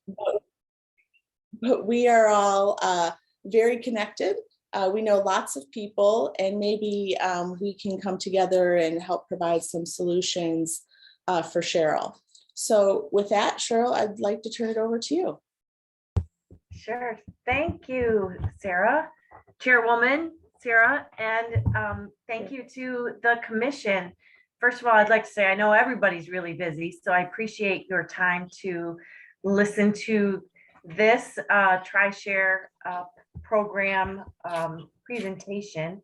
but we are all very connected. We know lots of people, and maybe we can come together and help provide some solutions for Cheryl. So with that, Cheryl, I'd like to turn it over to you. Sure. Thank you, Sarah, Chairwoman Sarah, and thank you to the commission. First of all, I'd like to say I know everybody's really busy, so I appreciate your time to listen to this TriShare program presentation.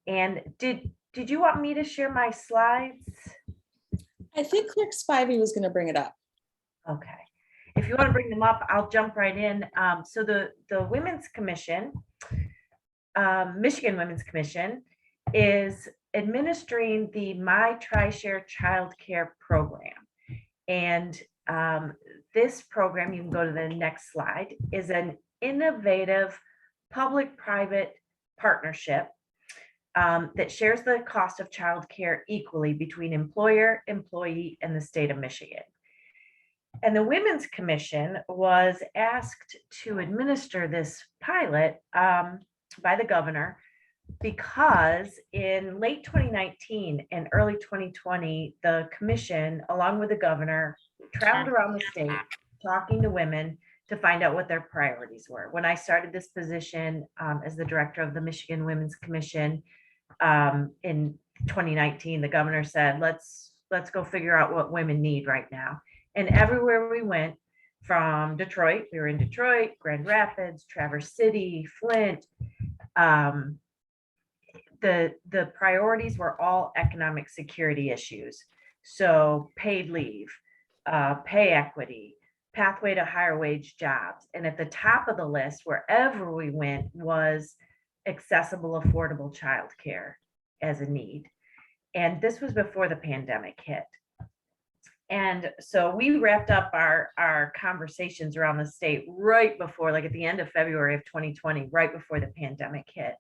And did you want me to share my slides? I think Clerk Spivey was going to bring it up. Okay. If you want to bring them up, I'll jump right in. So the Women's Commission, Michigan Women's Commission, is administering the My TriShare Child Care Program. And this program, you can go to the next slide, is an innovative public-private partnership that shares the cost of childcare equally between employer, employee, and the state of Michigan. And the Women's Commission was asked to administer this pilot by the governor because in late 2019 and early 2020, the commission, along with the governor, traveled around the state talking to women to find out what their priorities were. When I started this position as the director of the Michigan Women's Commission in 2019, the governor said, let's go figure out what women need right now. And everywhere we went, from Detroit, we were in Detroit, Grand Rapids, Traverse City, Flint, the priorities were all economic security issues. So paid leave, pay equity, pathway to higher wage jobs. And at the top of the list, wherever we went, was accessible, affordable childcare as a need. And this was before the pandemic hit. And so we wrapped up our conversations around the state right before, like at the end of February of 2020, right before the pandemic hit.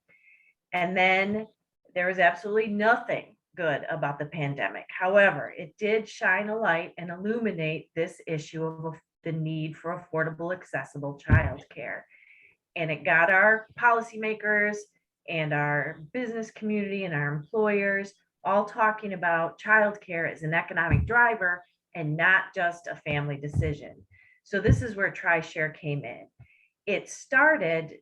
And then there was absolutely nothing good about the pandemic. However, it did shine a light and illuminate this issue of the need for affordable, accessible childcare. And it got our policymakers and our business community and our employers all talking about childcare as an economic driver and not just a family decision. So this is where TriShare came in. It started,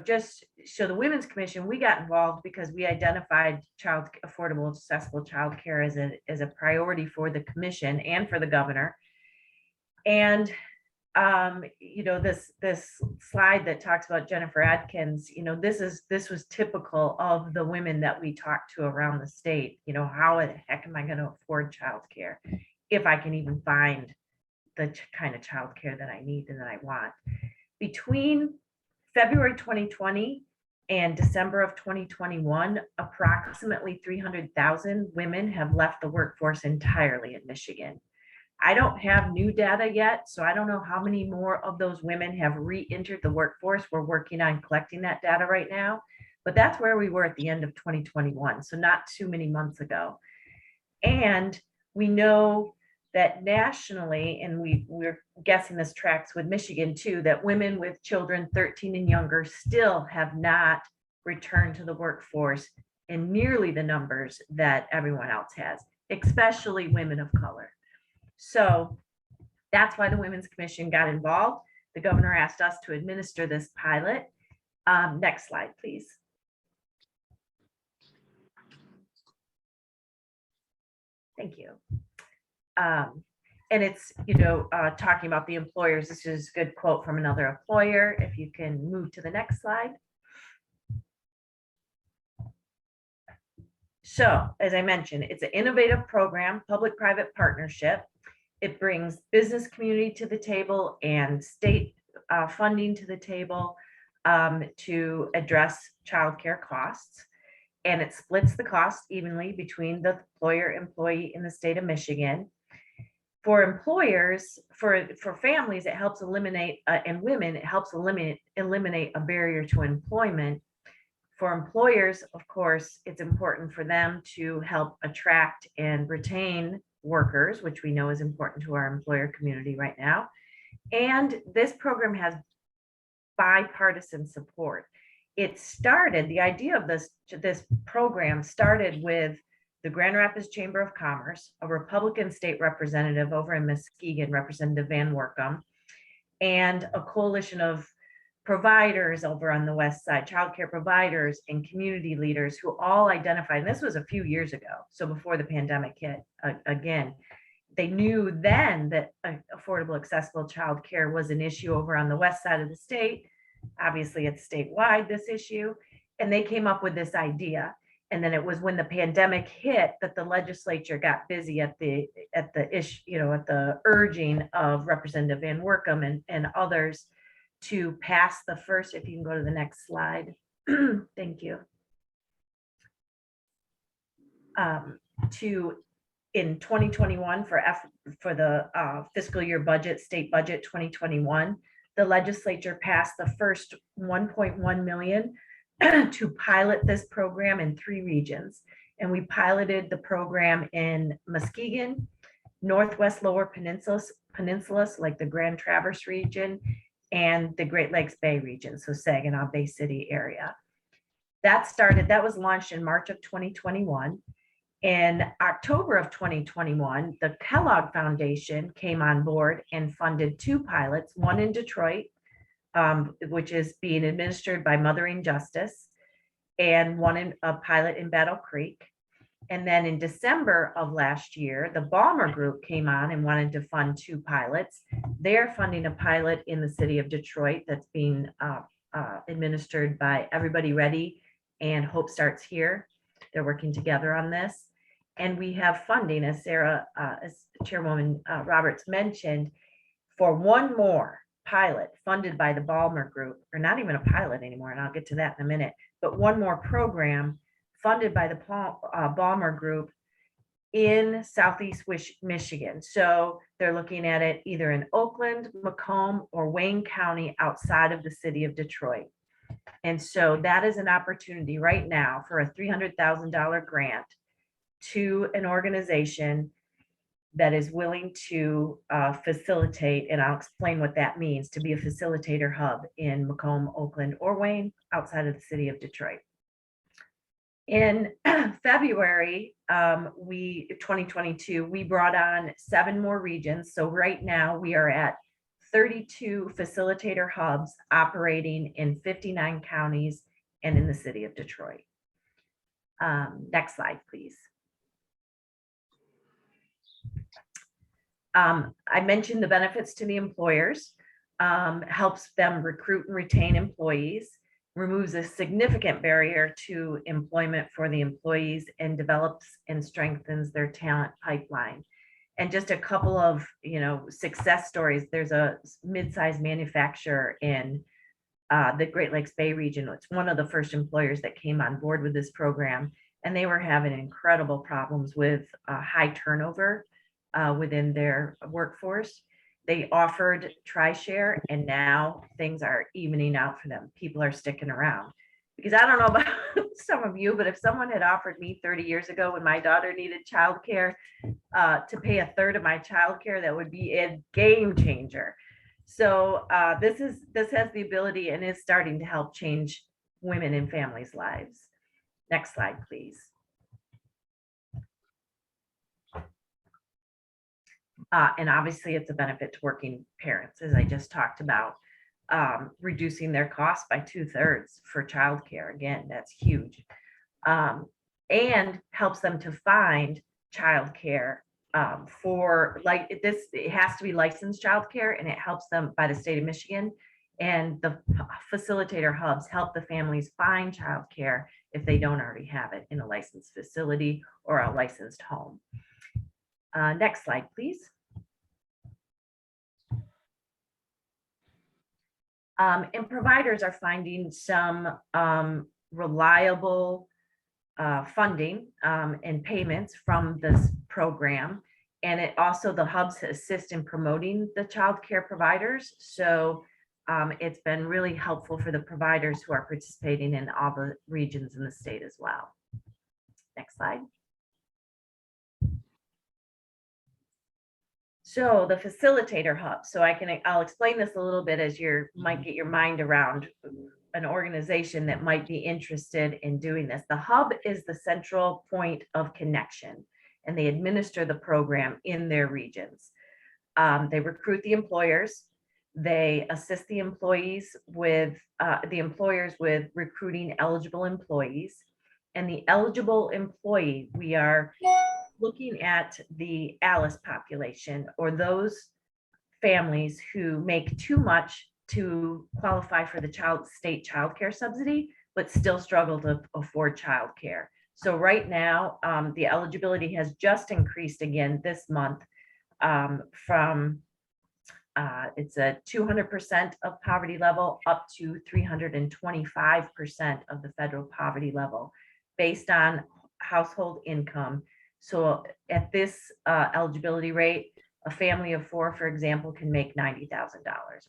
just so the Women's Commission, we got involved because we identified affordable, accessible childcare as a priority for the commission and for the governor. And this slide that talks about Jennifer Adkins, this was typical of the women that we talked to around the state. How the heck am I going to afford childcare if I can even find the kind of childcare that I need and that I want? Between February 2020 and December of 2021, approximately 300,000 women have left the workforce entirely in Michigan. I don't have new data yet, so I don't know how many more of those women have re-entered the workforce. We're working on collecting that data right now, but that's where we were at the end of 2021, so not too many months ago. And we know that nationally, and we're guessing this tracks with Michigan too, that women with children 13 and younger still have not returned to the workforce in nearly the numbers that everyone else has, especially women of color. So that's why the Women's Commission got involved. The governor asked us to administer this pilot. Next slide, please. Thank you. And it's, talking about the employers. This is a good quote from another employer. If you can move to the next slide. So, as I mentioned, it's an innovative program, public-private partnership. It brings business community to the table and state funding to the table to address childcare costs. And it splits the cost evenly between the employer, employee in the state of Michigan. For employers, for families, it helps eliminate, and women, it helps eliminate a barrier to employment. For employers, of course, it's important for them to help attract and retain workers, which we know is important to our employer community right now. And this program has bipartisan support. It started, the idea of this program started with the Grand Rapids Chamber of Commerce, a Republican state representative over in Muskegon, Representative Van Workum, and a coalition of providers over on the west side, childcare providers and community leaders who all identified, and this was a few years ago, so before the pandemic hit again, they knew then that affordable, accessible childcare was an issue over on the west side of the state. Obviously, it's statewide, this issue, and they came up with this idea. And then it was when the pandemic hit that the legislature got busy at the issue, you know, at the urging of Representative Van Workum and others to pass the first. If you can go to the next slide, thank you. In 2021 for the fiscal year budget, state budget 2021, the legislature passed the first 1.1 million to pilot this program in 3 regions. And we piloted the program in Muskegon, Northwest Lower Peninsulas like the Grand Traverse region, and the Great Lakes Bay region, so Saginaw Bay City area. That was launched in March of 2021. In October of 2021, the Kellogg Foundation came on board and funded 2 pilots, one in Detroit, which is being administered by Mothering Justice, and a pilot in Battle Creek. And then in December of last year, the Balmer Group came on and wanted to fund 2 pilots. They're funding a pilot in the city of Detroit that's being administered by Everybody Ready and Hope Starts Here. They're working together on this. And we have funding, as Chairwoman Roberts mentioned, for one more pilot funded by the Balmer Group, or not even a pilot anymore, and I'll get to that in a minute, but one more program funded by the Balmer Group in Southeast Michigan. So they're looking at it either in Oakland, Macomb, or Wayne County outside of the city of Detroit. And so that is an opportunity right now for a $300,000 grant to an organization that is willing to facilitate, and I'll explain what that means, to be a facilitator hub in Macomb, Oakland, or Wayne outside of the city of Detroit. In February 2022, we brought on 7 more regions. So right now we are at 32 facilitator hubs operating in 59 counties and in the city of Detroit. Next slide, please. I mentioned the benefits to the employers, helps them recruit and retain employees, removes a significant barrier to employment for the employees, and develops and strengthens their talent pipeline. And just a couple of, success stories. There's a mid-sized manufacturer in the Great Lakes Bay region. It's one of the first employers that came on board with this program, and they were having incredible problems with high turnover within their workforce. They offered TriShare, and now things are evening out for them. People are sticking around. Because I don't know about some of you, but if someone had offered me 30 years ago when my daughter needed childcare to pay a third of my childcare, that would be a game changer. So this has the ability and is starting to help change women and families' lives. Next slide, please. And obviously it's a benefit to working parents, as I just talked about, reducing their costs by 2/3 for childcare. Again, that's huge. And helps them to find childcare for this. It has to be licensed childcare, and it helps them by the state of Michigan. And the facilitator hubs help the families find childcare if they don't already have it in a licensed facility or a licensed home. Next slide, please. And providers are finding some reliable funding and payments from this program. And it also, the hubs assist in promoting the child care providers. So it's been really helpful for the providers who are participating in all the regions in the state as well. Next slide. So the Facilitator Hub, so I'll explain this a little bit as you might get your mind around an organization that might be interested in doing this. The hub is the central point of connection, and they administer the program in their regions. They recruit the employers. They assist the employers with recruiting eligible employees. And the eligible employee, we are looking at the ALICE population, or those families who make too much to qualify for the state child care subsidy, but still struggle to afford child care. So right now, the eligibility has just increased again this month from it's a 200% of poverty level up to 325% of the federal poverty level based on household income. So at this eligibility rate, a family of 4, for example, can make $90,000,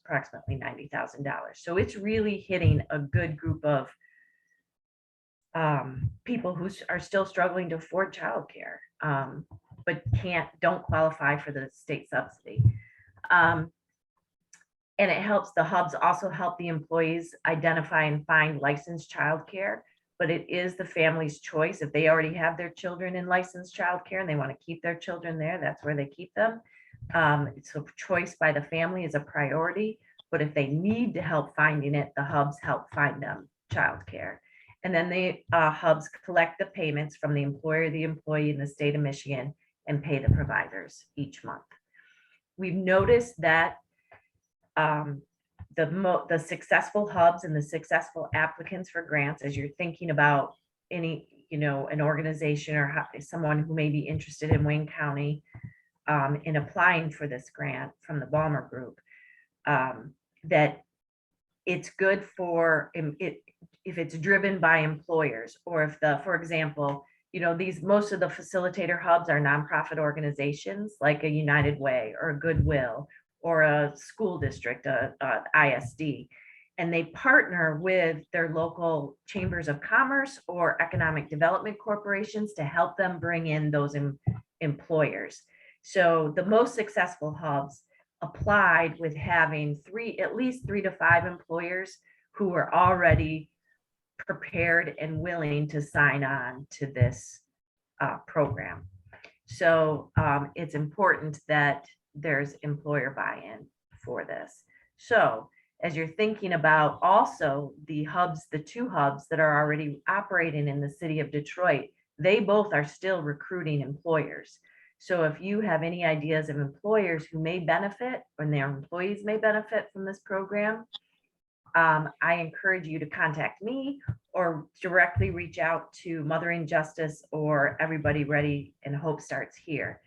approximately $90,000. So it's really hitting a good group of people who are still struggling to afford childcare, but don't qualify for the state subsidy. And it helps, the hubs also help the employees identify and find licensed childcare, but it is the family's choice. If they already have their children in licensed childcare and they want to keep their children there, that's where they keep them. So choice by the family is a priority, but if they need to help finding it, the hubs help find them childcare. And then the hubs collect the payments from the employer, the employee in the state of Michigan, and pay the providers each month. We've noticed that the successful hubs and the successful applicants for grants, as you're thinking about any, an organization or someone who may be interested in Wayne County in applying for this grant from the Balmer Group, that it's good for if it's driven by employers, or if for example, most of the facilitator hubs are nonprofit organizations like a United Way or a Goodwill or a school district, a ISD, and they partner with their local chambers of commerce or economic development corporations to help them bring in those employers. So the most successful hubs applied with having at least 3 to 5 employers who are already prepared and willing to sign on to this program. So it's important that there's employer buy-in for this. So as you're thinking about also the hubs, the 2 hubs that are already operating in the city of Detroit, they both are still recruiting employers. So if you have any ideas of employers who may benefit, and their employees may benefit from this program, I encourage you to contact me or directly reach out to Mothering Justice or Everybody Ready and Hope Starts Here.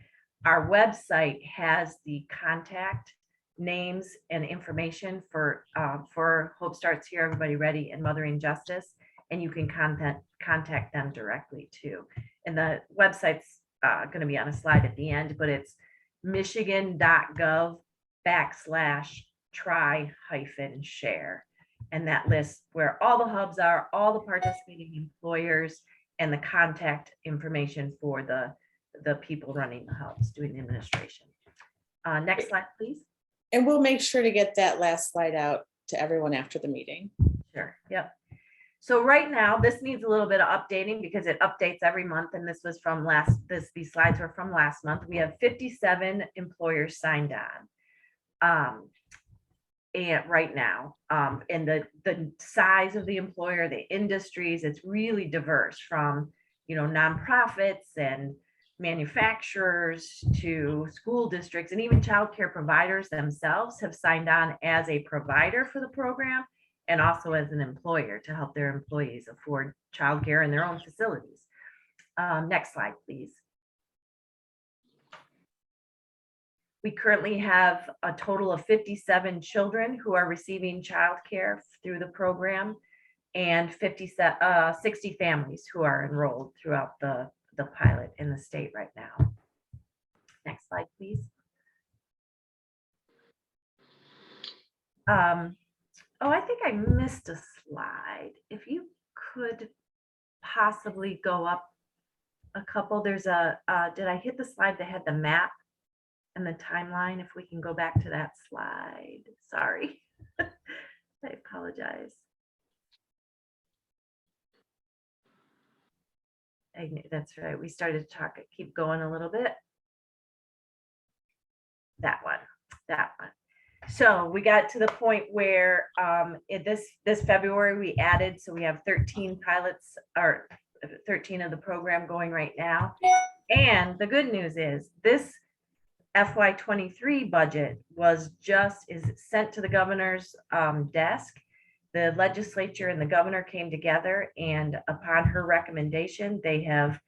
Our website has the contact names and information for Hope Starts Here, Everybody Ready, and Mothering Justice, and you can contact them directly too. And the website's going to be on a slide at the end, but it's michigan.gov/try-share. And that lists where all the hubs are, all the participating employers, and the contact information for the people running the hubs, doing the administration. Next slide, please. And we'll make sure to get that last slide out to everyone after the meeting. Sure, yep. So right now, this needs a little bit of updating because it updates every month, and this was from these slides were from last month. We have 57 employers signed on. And right now, and the size of the employer, the industries, it's really diverse from, nonprofits and manufacturers to school districts, and even childcare providers themselves have signed on as a provider for the program and also as an employer to help their employees afford childcare in their own facilities. Next slide, please. We currently have a total of 57 children who are receiving childcare through the program, and 60 families who are enrolled throughout the pilot in the state right now. Next slide, please. Oh, I think I missed a slide. If you could possibly go up a couple, there's did I hit the slide that had the map and the timeline, if we can go back to that slide. Sorry. I apologize. That's right. We started to talk, keep going a little bit. That one. So we got to the point where this February we added, so we have 13 pilots, or 13 of the program going right now. And the good news is this FY23 budget is sent to the governor's desk. The legislature and the governor came together, and upon her recommendation, they have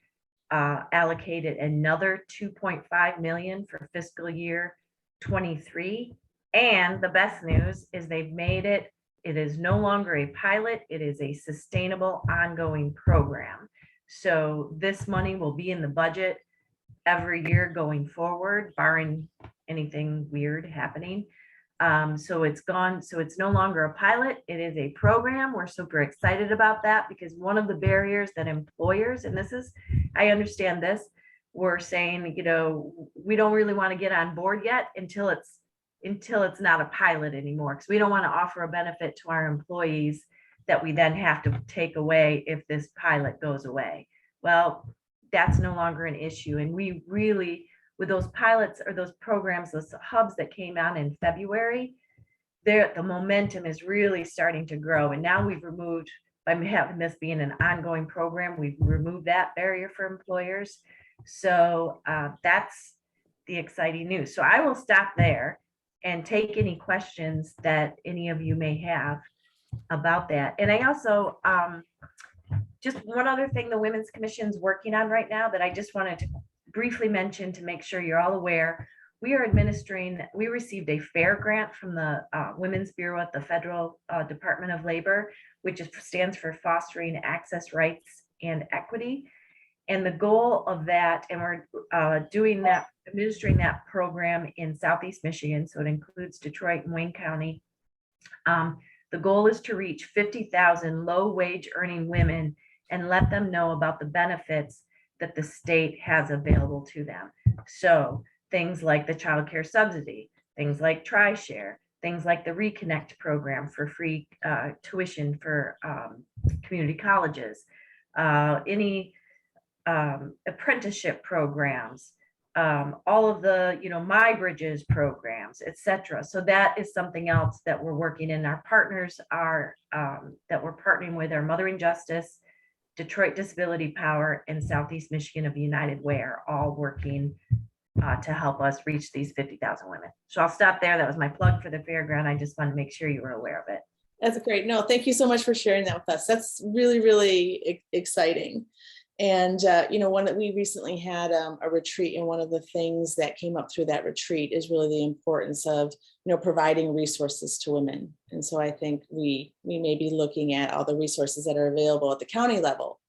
allocated another 2.5 million for fiscal year 23. And the best news is they've made it is no longer a pilot, it is a sustainable ongoing program. So this money will be in the budget every year going forward, barring anything weird happening. So it's no longer a pilot, it is a program. We're super excited about that, because one of the barriers that employers, and I understand this, we're saying, we don't really want to get on board yet until it's not a pilot anymore, because we don't want to offer a benefit to our employees that we then have to take away if this pilot goes away. Well, that's no longer an issue. And we really, with those pilots or those programs, those hubs that came out in February, the momentum is really starting to grow. And now we've removed, by having this being an ongoing program, we've removed that barrier for employers. So that's the exciting news. So I will stop there and take any questions that any of you may have about that. And I also, just one other thing the Women's Commission is working on right now that I just wanted to briefly mention to make sure you're all aware. We received a FAIR grant from the Women's Bureau at the Federal Department of Labor, which stands for Fostering Access, Rights, and Equity. And the goal of that, and we're administering that program in Southeast Michigan, so it includes Detroit and Wayne County. The goal is to reach 50,000 low-wage earning women and let them know about the benefits that the state has available to them. So things like the child care subsidy, things like TRI-Share, things like the Reconnect program for free tuition for community colleges, any apprenticeship programs, all of the, My Bridges programs, etc. So that is something else that we're working in. Our partners are that we're partnering with are Mothering Justice, Detroit Disability Power, and Southeast Michigan of United Way are all working to help us reach these 50,000 women. So I'll stop there. That was my plug for the fairground. I just wanted to make sure you were aware of it. That's great. No, thank you so much for sharing that with us. That's really, really exciting. And, we recently had a retreat, and one of the things that came up through that retreat is really the importance of, providing resources to women. And so I think we may be looking at all the resources that are available at the county level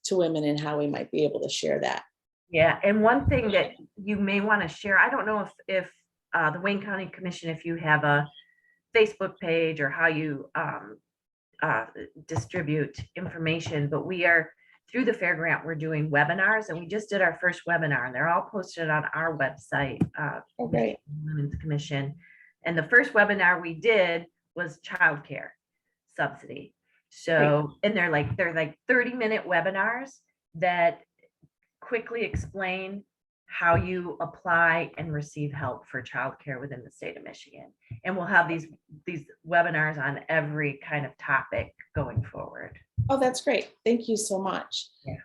to women and how we might be able to share that. Yeah, and one thing that you may want to share, I don't know if the Wayne County Commission, if you have a Facebook page or how you distribute information, but we are, through the Fair Grant, we're doing webinars, and we just did our first webinar, and they're all posted on our website, Women's Commission. And the first webinar we did was childcare subsidy. So, and they're like 30-minute webinars that quickly explain how you apply and receive help for childcare within the state of Michigan. And we'll have these webinars on every kind of topic going forward. Oh, that's great. Thank you so much. Yeah.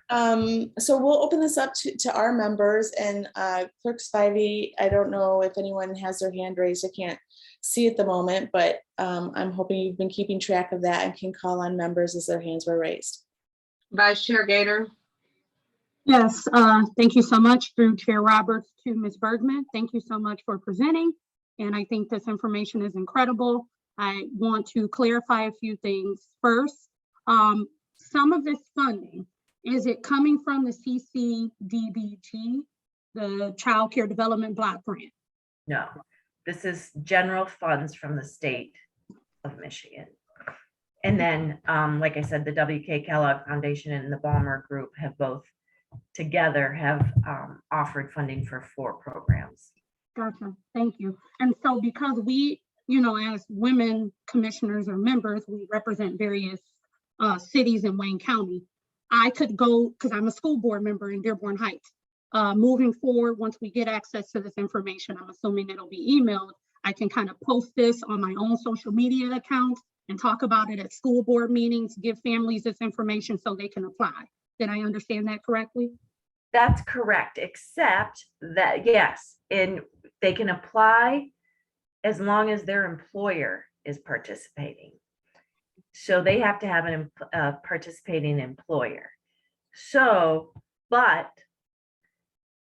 So we'll open this up to our members, and Clerk Spivey, I don't know if anyone has their hand raised. I can't see at the moment, but I'm hoping you've been keeping track of that and can call on members as their hands were raised. Vice Chair Gator. Yes, thank you so much, through Chair Roberts to Ms. Bergman. Thank you so much for presenting. And I think this information is incredible. I want to clarify a few things. First, some of this funding, is it coming from the CCDBG, the Child Care Development Block Grant? No, this is general funds from the state of Michigan. And then, like I said, the W.K. Kellogg Foundation and the Ballmer Group have both together have offered funding for 4 programs. Gotcha. Thank you. And so because we, you know, as women commissioners or members, we represent various cities in Wayne County. I could go, because I'm a school board member in Dearborn Heights. Moving forward, once we get access to this information, I'm assuming it'll be emailed. I can kind of post this on my own social media accounts and talk about it at school board meetings, give families this information so they can apply. Did I understand that correctly? That's correct, except that, yes, and they can apply as long as their employer is participating. So they have to have a participating employer. So, but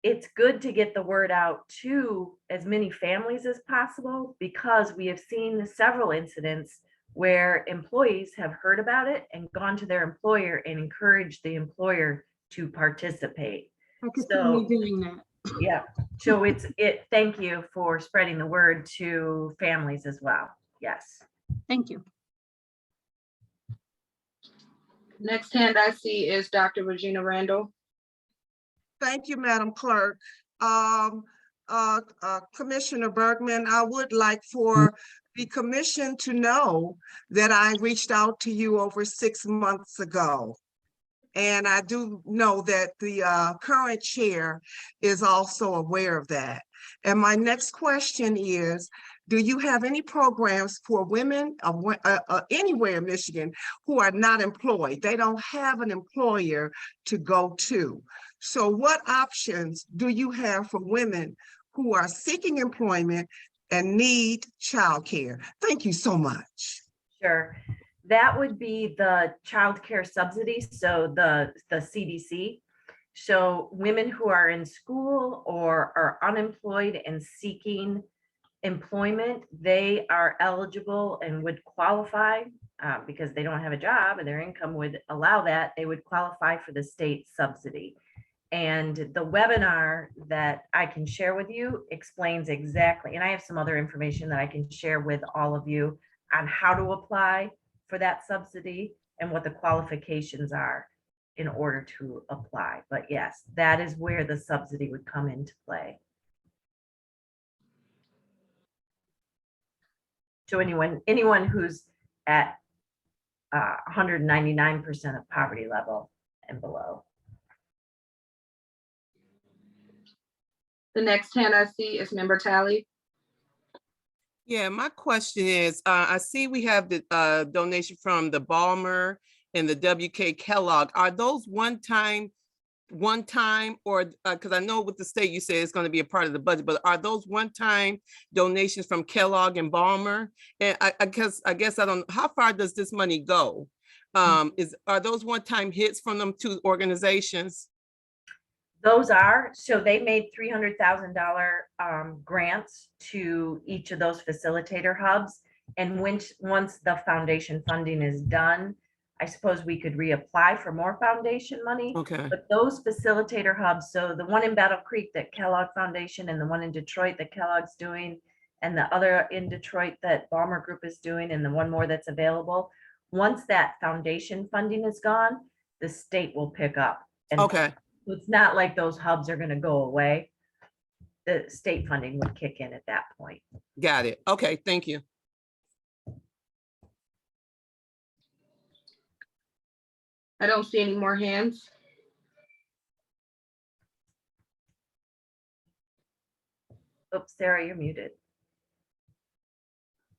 it's good to get the word out to as many families as possible, because we have seen several incidents where employees have heard about it and gone to their employer and encouraged the employer to participate. I could see me doing that. Yeah, so thank you for spreading the word to families as well. Yes. Thank you. Next hand I see is Dr. Regina Randall. Thank you, Madam Clerk. Commissioner Bergman, I would like for the commission to know that I reached out to you over 6 months ago. And I do know that the current chair is also aware of that. And my next question is, do you have any programs for women anywhere in Michigan who are not employed? They don't have an employer to go to. So what options do you have for women who are seeking employment and need childcare? Thank you so much. Sure. That would be the child care subsidy, so the CDC. So women who are in school or are unemployed and seeking employment, they are eligible and would qualify because they don't have a job and their income would allow that. They would qualify for the state subsidy. And the webinar that I can share with you explains exactly, and I have some other information that I can share with all of you on how to apply for that subsidy and what the qualifications are in order to apply. But yes, that is where the subsidy would come into play. So anyone who's at 199% of poverty level and below. The next hand I see is Member Talley. Yeah, my question is, I see we have the donation from the Balmer and the WK Kellogg. Are those one time, or because I know with the state you say it's going to be a part of the budget, but are those one-time donations from Kellogg and Balmer? And I guess I don't, how far does this money go? Are those one-time hits from them two organizations? Those are, so they made $300,000 grants to each of those facilitator hubs. And once the foundation funding is done, I suppose we could reapply for more foundation money. Okay. But those facilitator hubs, so the one in Battle Creek that Kellogg Foundation and the one in Detroit that Kellogg's doing, and the other in Detroit that Balmer Group is doing, and the one more that's available, once that foundation funding is gone, the state will pick up. And Okay. it's not like those hubs are going to go away. The state funding would kick in at that point. Got it. Okay, thank you. I don't see any more hands. Oops, Sarah, you're muted.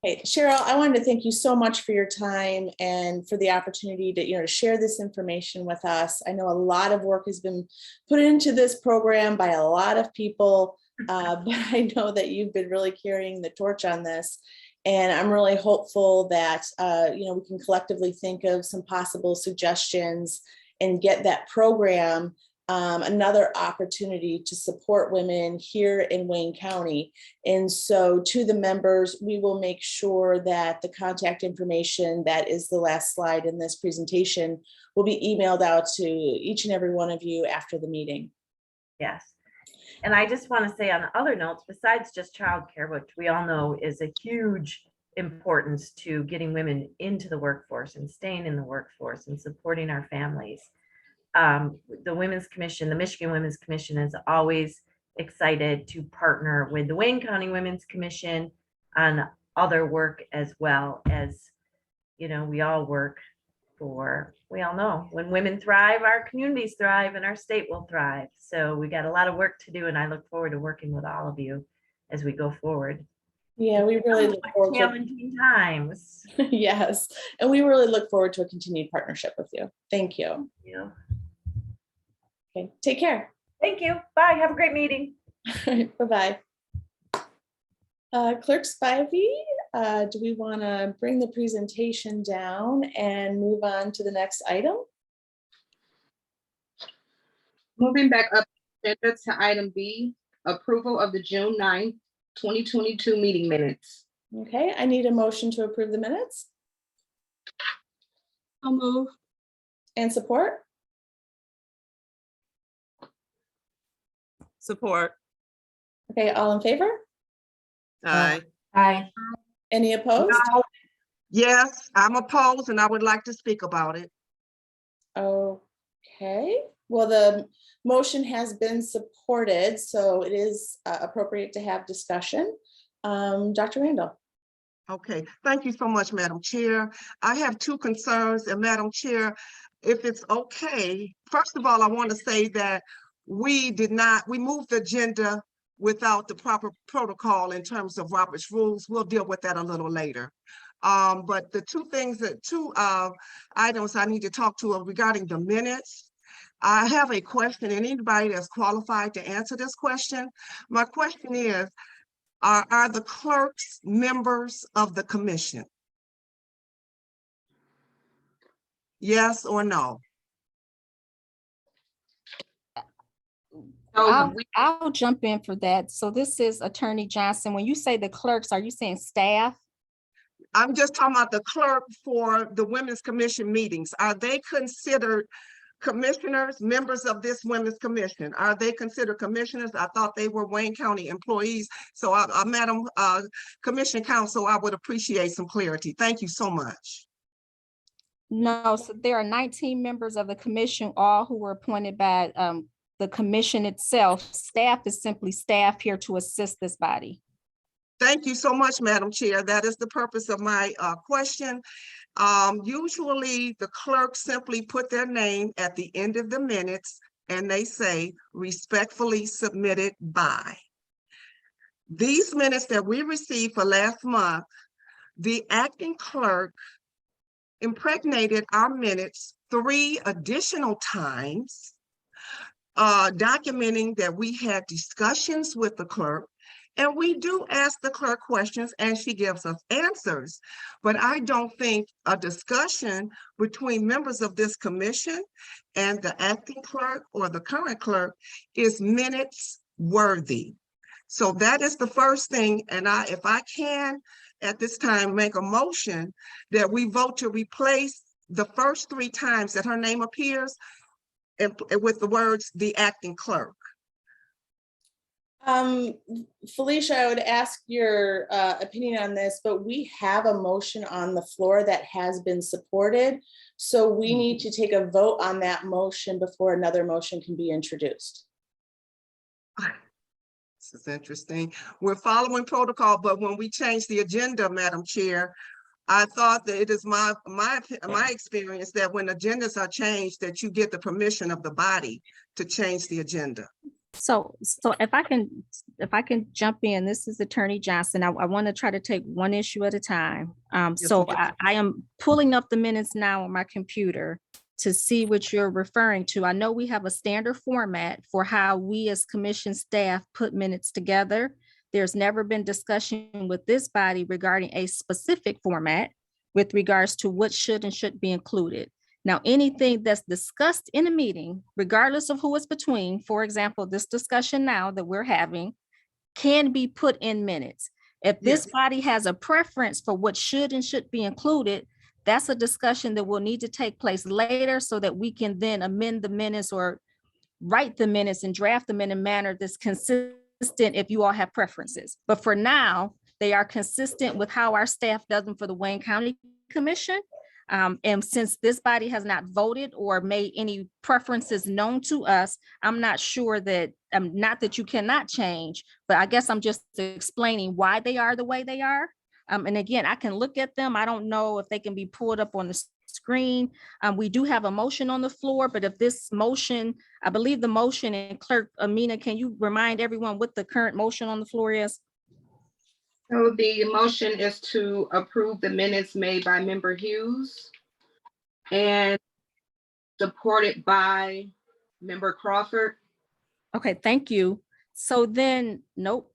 Hey, Cheryl, I wanted to thank you so much for your time and for the opportunity to, to share this information with us. I know a lot of work has been put into this program by a lot of people, but I know that you've been really carrying the torch on this. And I'm really hopeful that, we can collectively think of some possible suggestions and get that program another opportunity to support women here in Wayne County. And so to the members, we will make sure that the contact information that is the last slide in this presentation will be emailed out to each and every one of you after the meeting. Yes. And I just want to say on other notes, besides just childcare, which we all know is a huge importance to getting women into the workforce and staying in the workforce and supporting our families. The Women's Commission, the Michigan Women's Commission, has always excited to partner with the Wayne County Women's Commission on other work as well as, we all work for, we all know when women thrive, our communities thrive and our state will thrive. So we got a lot of work to do, and I look forward to working with all of you as we go forward. Yeah, we really look forward to, Challenging times. yes, and we really look forward to a continued partnership with you. Thank you. Yeah. Okay, take care. Thank you. Bye. Have a great meeting. Bye-bye. Clerk Spivey, do we want to bring the presentation down and move on to the next item? Moving back up agenda to item B, approval of the June 9th, 2022 meeting minutes. Okay, I need a motion to approve the minutes I'll move. and support. Support. Okay, all in favor? Aye. Bye. Any opposed? Yes, I'm opposed and I would like to speak about it. Okay, well, the motion has been supported, so it is appropriate to have discussion. Dr. Randall. Okay, thank you so much, Madam Chair. I have two concerns, and Madam Chair, if it's okay, first of all, I want to say that we moved the agenda without the proper protocol in terms of Robert's rules. We'll deal with that a little later. But the two items I need to talk to are regarding the minutes. I have a question, and anybody that's qualified to answer this question. My question is, are the clerks members of the commission? Yes or no? So I'll jump in for that. So this is Attorney Johnson. When you say the clerks, are you saying staff? I'm just talking about the clerk for the Women's Commission meetings. Are they considered commissioners, members of this Women's Commission? Are they considered commissioners? I thought they were Wayne County employees. So Madam Commission Counsel, I would appreciate some clarity. Thank you so much. No, so there are 19 members of the commission, all who were appointed by the commission itself. Staff is simply staff here to assist this body. Thank you so much, Madam Chair. That is the purpose of my question. Usually the clerk simply put their name at the end of the minutes and they say respectfully submitted by. These minutes that we received for last month, the acting clerk impregnated our minutes 3 additional times, documenting that we had discussions with the clerk. And we do ask the clerk questions and she gives us answers. But I don't think a discussion between members of this commission and the acting clerk or the current clerk is minutes worthy. So that is the first thing. And if I can at this time make a motion that we vote to replace the first 3 times that her name appears with the words the acting clerk. Felicia, I would ask your opinion on this, but we have a motion on the floor that has been supported. So we need to take a vote on that motion before another motion can be introduced. This is interesting. We're following protocol, but when we change the agenda, Madam Chair, I thought that it is my experience that when agendas are changed, that you get the permission of the body to change the agenda. So if I can jump in, this is Attorney Johnson. I want to try to take one issue at a time. So I am pulling up the minutes now on my computer to see what you're referring to. I know we have a standard format for how we as commission staff put minutes together. There's never been discussion with this body regarding a specific format with regards to what should and shouldn't be included. Now, anything that's discussed in a meeting, regardless of who it's between, for example, this discussion now that we're having can be put in minutes. If this body has a preference for what should and shouldn't be included, that's a discussion that will need to take place later so that we can then amend the minutes or write the minutes and draft them in a manner that's consistent if you all have preferences. But for now, they are consistent with how our staff does them for the Wayne County Commission. And since this body has not voted or made any preferences known to us, I'm not sure that, not that you cannot change, but I guess I'm just explaining why they are the way they are. And again, I can look at them. I don't know if they can be pulled up on the screen. We do have a motion on the floor, but if this motion, I believe the motion, and Clerk Amina, can you remind everyone what the current motion on the floor is? So the motion is to approve the minutes made by Member Hughes and supported by Member Crawford. Okay, thank you. So then, nope.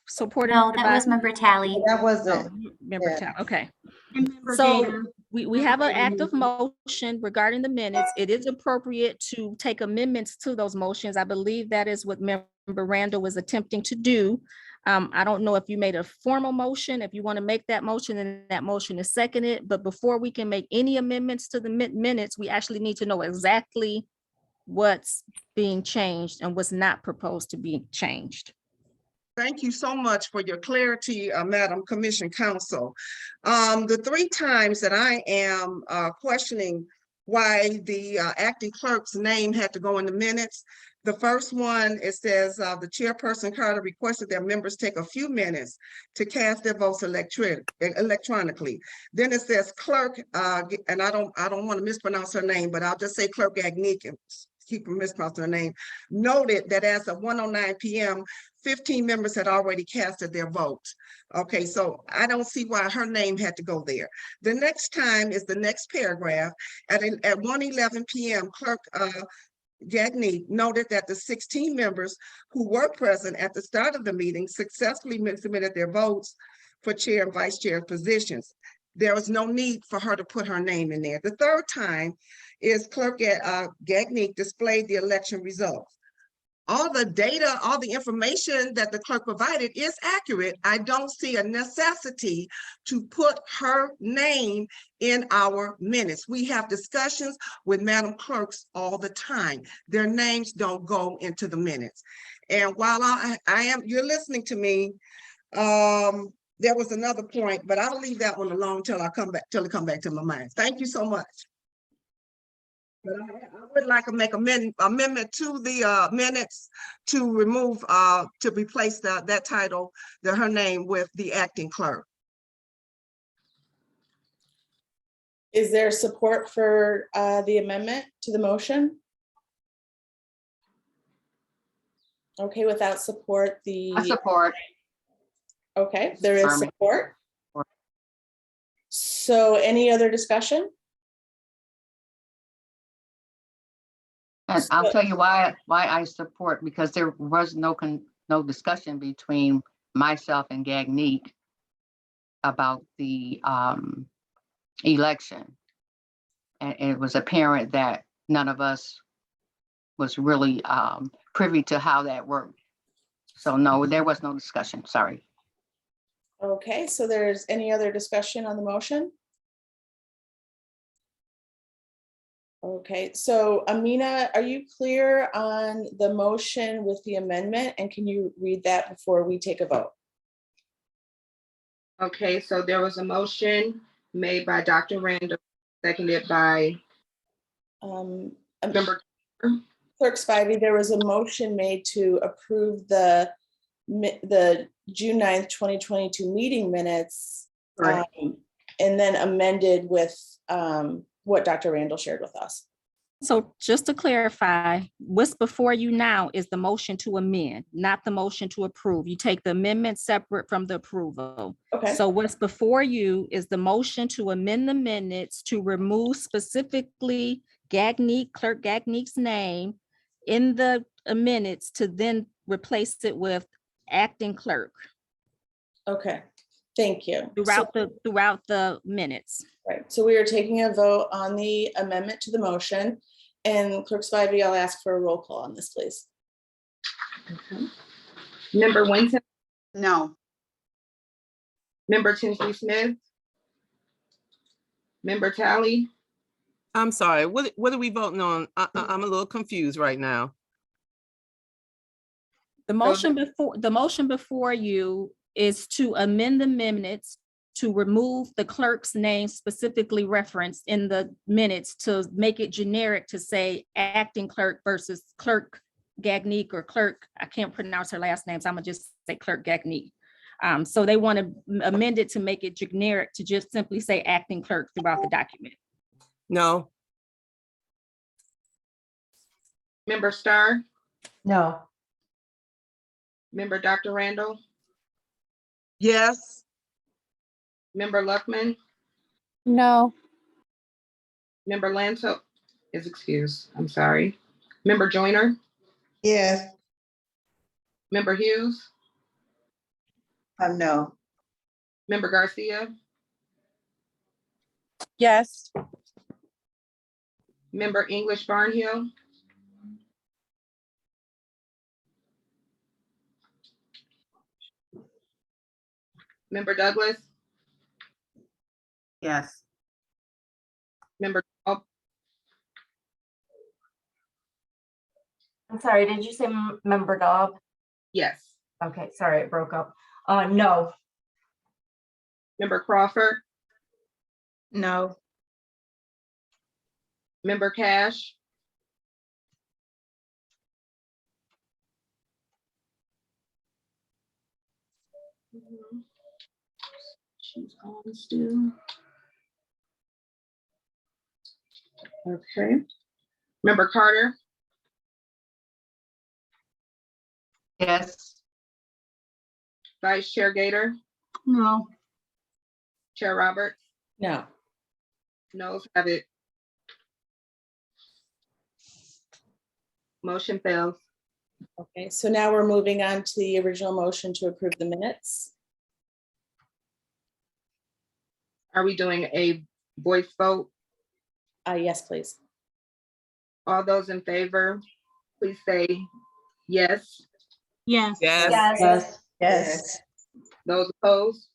Supported No, that by was Member Tally. That wasn't. Member yeah. Tao. Okay. And Member So Gator. we have an active motion regarding the minutes. It is appropriate to take amendments to those motions. I believe that is what Member Randall was attempting to do. I don't know if you made a formal motion. If you want to make that motion, then that motion is seconded. But before we can make any amendments to the minutes, we actually need to know exactly what's being changed and what's not proposed to be changed. Thank you so much for your clarity, Madam Commission Counsel. The 3 times that I am questioning why the acting clerk's name had to go in the minutes. The first one, it says the chairperson Carter requested that members take a few minutes to cast their votes electronically. Then it says clerk, and I don't want to mispronounce her name, but I'll just say Clerk Agnick, keep from mispronouncing her name, noted that as of 1:09 p.m., 15 members had already casted their votes. Okay, so I don't see why her name had to go there. The next time is the next paragraph. At 1:11 p.m., Clerk Gagné noted that the 16 members who were present at the start of the meeting successfully submitted their votes for chair and vice chair positions. There was no need for her to put her name in there. The third time is Clerk Gagné displayed the election results. All the data, all the information that the clerk provided is accurate. I don't see a necessity to put her name in our minutes. We have discussions with Madam Clerks all the time. Their names don't go into the minutes. And while you're listening to me, there was another point, but I'll leave that one alone till it come back to my mind. Thank you so much. But I would like to make amendment to the minutes to remove, to replace that title, her name with the acting clerk. Is there support for the amendment to the motion? Okay, without support, I support. Okay, there is Carmen. support. So any other discussion? And I'll tell you why I support, because there was no discussion between myself and Gagné about the election. And it was apparent that none of us was really privy to how that worked. So no, there was no discussion, sorry. Okay, so there's any other discussion on the motion? Okay, so Amina, are you clear on the motion with the amendment? And can you read that before we take a vote? Okay, so there was a motion made by Dr. Randall, seconded by Member. Clerk Spivey, there was a motion made to approve the June 9th, 2022 meeting minutes, Right. and then amended with what Dr. Randall shared with us. So just to clarify, what's before you now is the motion to amend, not the motion to approve. You take the amendment separate from the approval. Okay. So what's before you is the motion to amend the minutes to remove specifically Clerk Gagné's name in the minutes to then replace it with acting clerk. Okay, thank you. Throughout the minutes. Right, so we are taking a vote on the amendment to the motion, and Clerk Spivey, I'll ask for a roll call on this, please. Okay. Member Winton, No. Member Tinsley Smith, Member Tally, I'm sorry, what are we voting on? I'm a little confused right now. The motion before you is to amend the minutes to remove the clerk's name specifically referenced in the minutes to make it generic to say acting clerk versus clerk Gagnique or clerk, I can't pronounce her last name, so I'm gonna just say clerk Gagnique. So they want to amend it to make it generic to just simply say acting clerk throughout the document. No. Member Starr, No. member Dr. Randall, Yes. member Luckman, No. member Lanto is excused, I'm sorry. Member Joyner, Yes. member Hughes, No. member Garcia, Yes. member English Barnhill, member Douglas, Yes. member, oh, I'm sorry, did you say member Dobb? yes, Okay, sorry, it broke up. No. member Crawford, No. member Cash, she's on still. Okay. Member Carter, Yes. Vice Chair Gator, No. Chair Roberts, No. noes have it. Motion fails. Okay, so now we're moving on to the original motion to approve the minutes. Are we doing a voice vote? Yes, please. All those in favor, please say yes. Yes. Yes. Yes. Yes. Those opposed,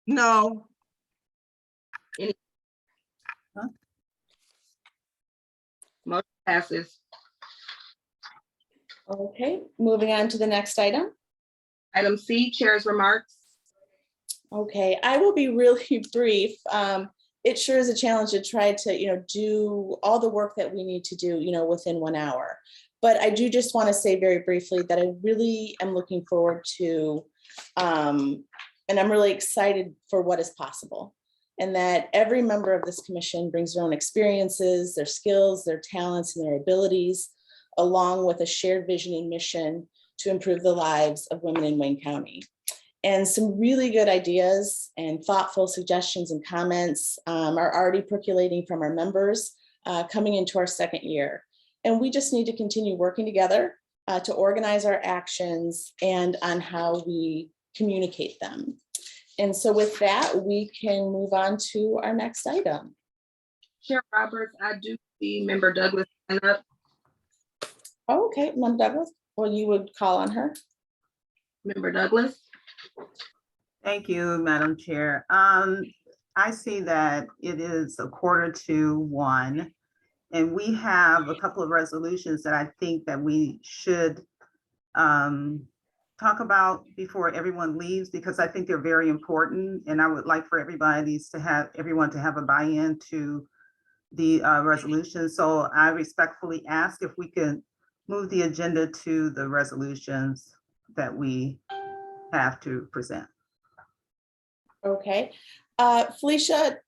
No. motion passes. Okay, moving on to the next item. Item C, Chair's remarks. Okay, I will be really brief. It sure is a challenge to try to, do all the work that we need to do, within 1 hour. But I do just want to say very briefly that I really am looking forward to, and I'm really excited for what is possible. And that every member of this commission brings their own experiences, their skills, their talents, and their abilities, along with a shared vision and mission to improve the lives of women in Wayne County. And some really good ideas and thoughtful suggestions and comments are already percolating from our members coming into our second year. And we just need to continue working together to organize our actions and on how we communicate them. And so with that, we can move on to our next item. Chair Roberts, I do see member Douglas stand up. Oh, okay, Member Douglas, well, you would call on her. Member Douglas, Thank you, Madam Chair. I see that it is 1:45, and we have a couple of resolutions that I think that we should talk about before everyone leaves, because I think they're very important, and I would like for everyone to have a buy-in to the resolution. So I respectfully ask if we can move the agenda to the resolutions that we have to present. Okay, Felicia,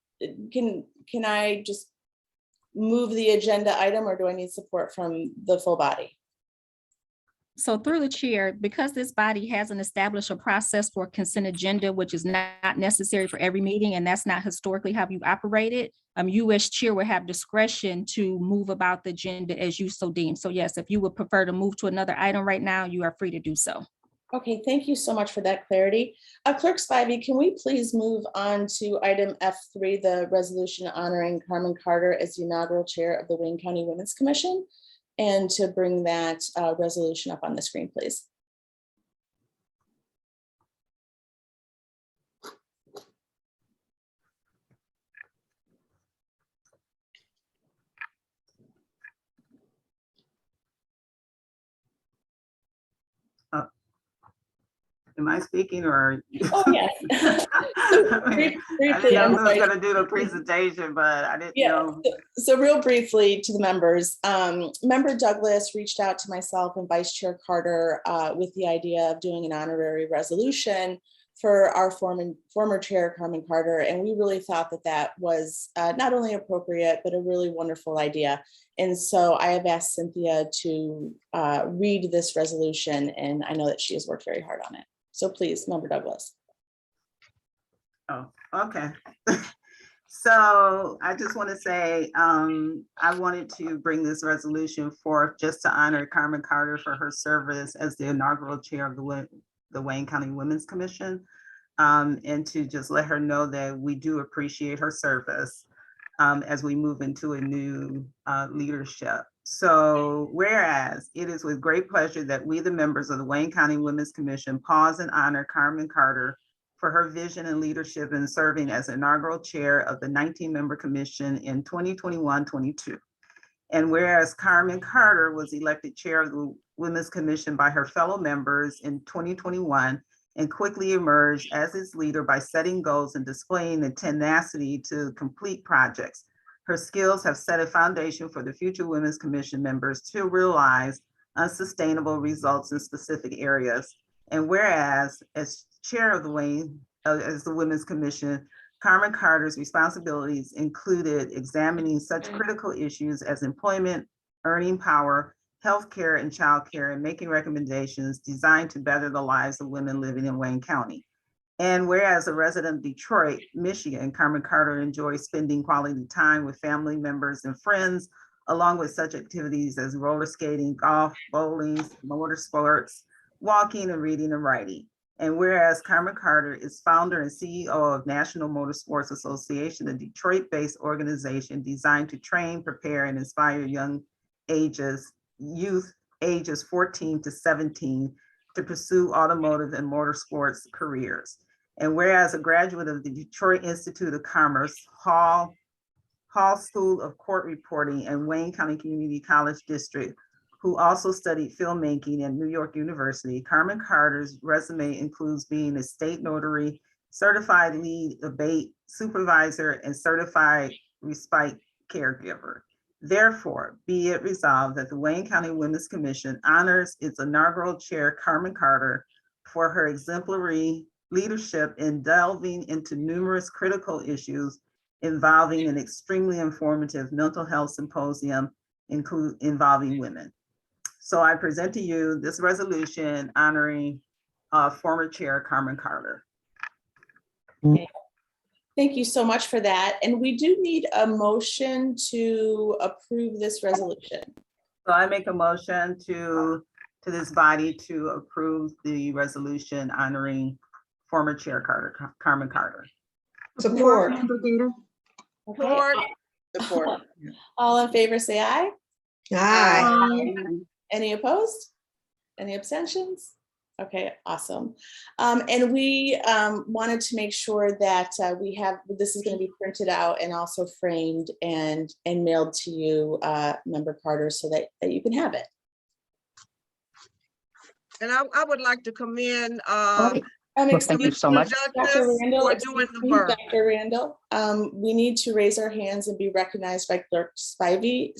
can I just move the agenda item, or do I need support from the full body? So through the chair, because this body hasn't established a process for consent agenda, which is not necessary for every meeting, and that's not historically how you operated, you as chair will have discretion to move about the agenda as you so deem. So yes, if you would prefer to move to another item right now, you are free to do so. Okay, thank you so much for that clarity. Clerk Spivey, can we please move on to item F3, the resolution honoring Carmen Carter as the inaugural chair of the Wayne County Women's Commission, and to bring that resolution up on the screen, please. Am I speaking or? Oh, yes. I Briefly, didn't know I'm who was sorry. gonna do the presentation, but I didn't Yeah, know. so real briefly to the members, Member Douglas reached out to myself and Vice Chair Carter with the idea of doing an honorary resolution for our former chair, Carmen Carter. And we really thought that that was not only appropriate, but a really wonderful idea. And so I have asked Cynthia to read this resolution, and I know that she has worked very hard on it. So please, Member Douglas. Oh, okay. So I just want to say, I wanted to bring this resolution forth just to honor Carmen Carter for her service as the inaugural chair of the Wayne County Women's Commission, and to just let her know that we do appreciate her service as we move into a new leadership. So whereas it is with great pleasure that we, the members of the Wayne County Women's Commission, pause and honor Carmen Carter for her vision and leadership in serving as inaugural chair of the 19-member commission in 2021-22. And whereas Carmen Carter was elected chair of the Women's Commission by her fellow members in 2021 and quickly emerged as its leader by setting goals and displaying the tenacity to complete projects. Her skills have set a foundation for the future Women's Commission members to realize unsustainable results in specific areas. And whereas as chair of the Women's Commission, Carmen Carter's responsibilities included examining such critical issues as employment, earning power, healthcare, and childcare, and making recommendations designed to better the lives of women living in Wayne County. And whereas a resident of Detroit, Michigan, Carmen Carter enjoys spending quality time with family members and friends, along with such activities as roller skating, golf, bowling, motorsports, walking, and reading and writing. And whereas Carmen Carter is founder and CEO of National Motorsports Association, a Detroit-based organization designed to train, prepare, and inspire youth ages 14 to 17 to pursue automotive and motorsports careers. And whereas a graduate of the Detroit Institute of Commerce, Hall School of Court Reporting, and Wayne County Community College District, who also studied filmmaking at New York University, Carmen Carter's resume includes being a state notary, certified lead debate supervisor, and certified respite caregiver. Therefore, be it resolved that the Wayne County Women's Commission honors its inaugural chair, Carmen Carter, for her exemplary leadership in delving into numerous critical issues involving an extremely informative mental health symposium involving women. So I present to you this resolution honoring former chair Carmen Carter. Thank you so much for that. And we do need a motion to approve this resolution. So I make a motion to this body to approve the resolution honoring former chair Carmen Carter. Support. Member Gator. Okay. Support. All in favor, say aye. Aye. Any opposed? Any abstentions? Okay, awesome. And we wanted to make sure that this is going to be printed out and also framed and mailed to you, Member Carter, so that you can have it. And I would like to commend Well, thank you so much. Dr. Randall, for doing the excuse me, work. Dr. Randall, we need to raise our hands and be recognized by Clerk Spivey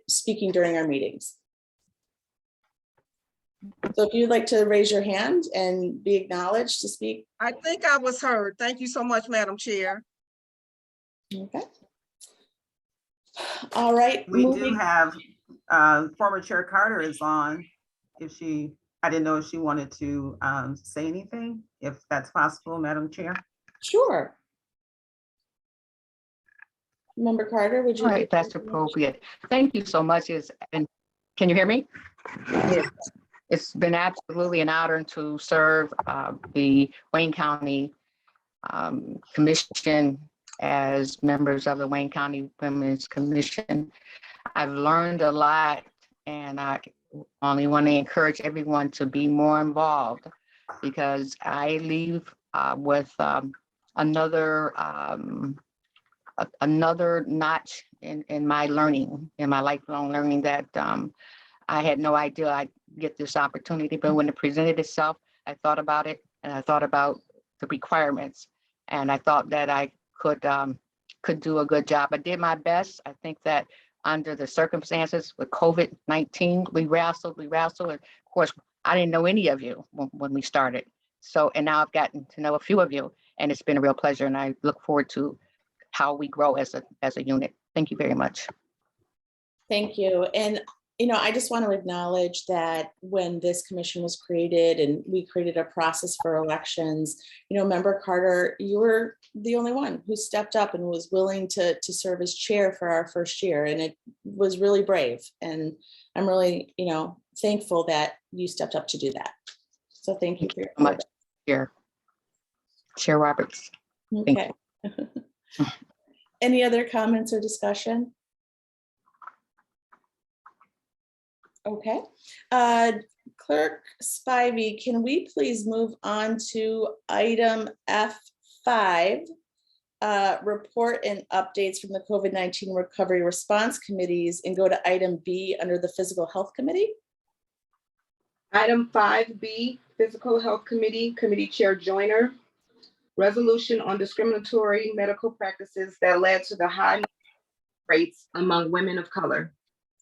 speaking during our meetings. So if you'd like to raise your hand and be acknowledged to speak. I think I was heard. Thank you so much, Madam Chair. Okay. All right. We do have former Chair Carter is on. I didn't know if she wanted to say anything, if that's possible, Madam Chair. Sure. Member Carter, would you? All right, that's appropriate. Thank you so much. Can you hear me? Yes. It's been absolutely an honor to serve the Wayne County Commission as members of the Wayne County Women's Commission. I've learned a lot, and I only want to encourage everyone to be more involved, because I leave with another notch in my learning, in my lifelong learning, that I had no idea I'd get this opportunity, but when it presented itself, I thought about it and and I thought about the requirements, and I thought that I could do a good job. I did my best. I think that under the circumstances with COVID-19, we wrestled, and of course, I didn't know any of you when we started. So, and now I've gotten to know a few of you, and it's been a real pleasure, and I look forward to how we grow as a unit. Thank you very much. Thank you. And, I just want to acknowledge that when this commission was created and we created a process for elections, Member Carter, you were the only one who stepped up and was willing to serve as chair for our first year. And it was really brave. And I'm really, thankful that you stepped up to do that. So thank you for your much, Chair Roberts. Okay. Any other comments or discussion? Okay. Clerk Spivey, can we please move on to item F5, report and updates from the COVID-19 recovery response committees, and go to item B under the Physical Health Committee? Item 5B, Physical Health Committee, Committee Chair Joyner. Resolution on discriminatory medical practices that led to the high rates among women of color.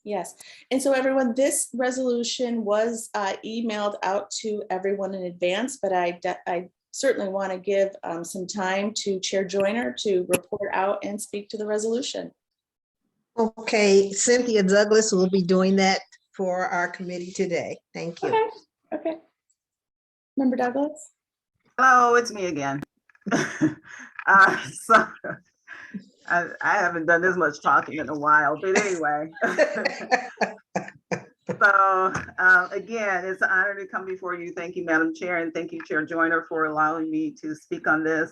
Yes. And so everyone, this resolution was emailed out to everyone in advance, but I certainly want to give some time to Chair Joyner to report out and speak to the resolution. Okay, Cynthia Douglas will be doing that for our committee today. Thank you. Okay. Member Douglas? Hello, it's me again. So I haven't done this much talking in a while, but anyway. So again, it's an honor to come before you. Thank you, Madam Chair, and thank you, Chair Joyner, for allowing me to speak on this.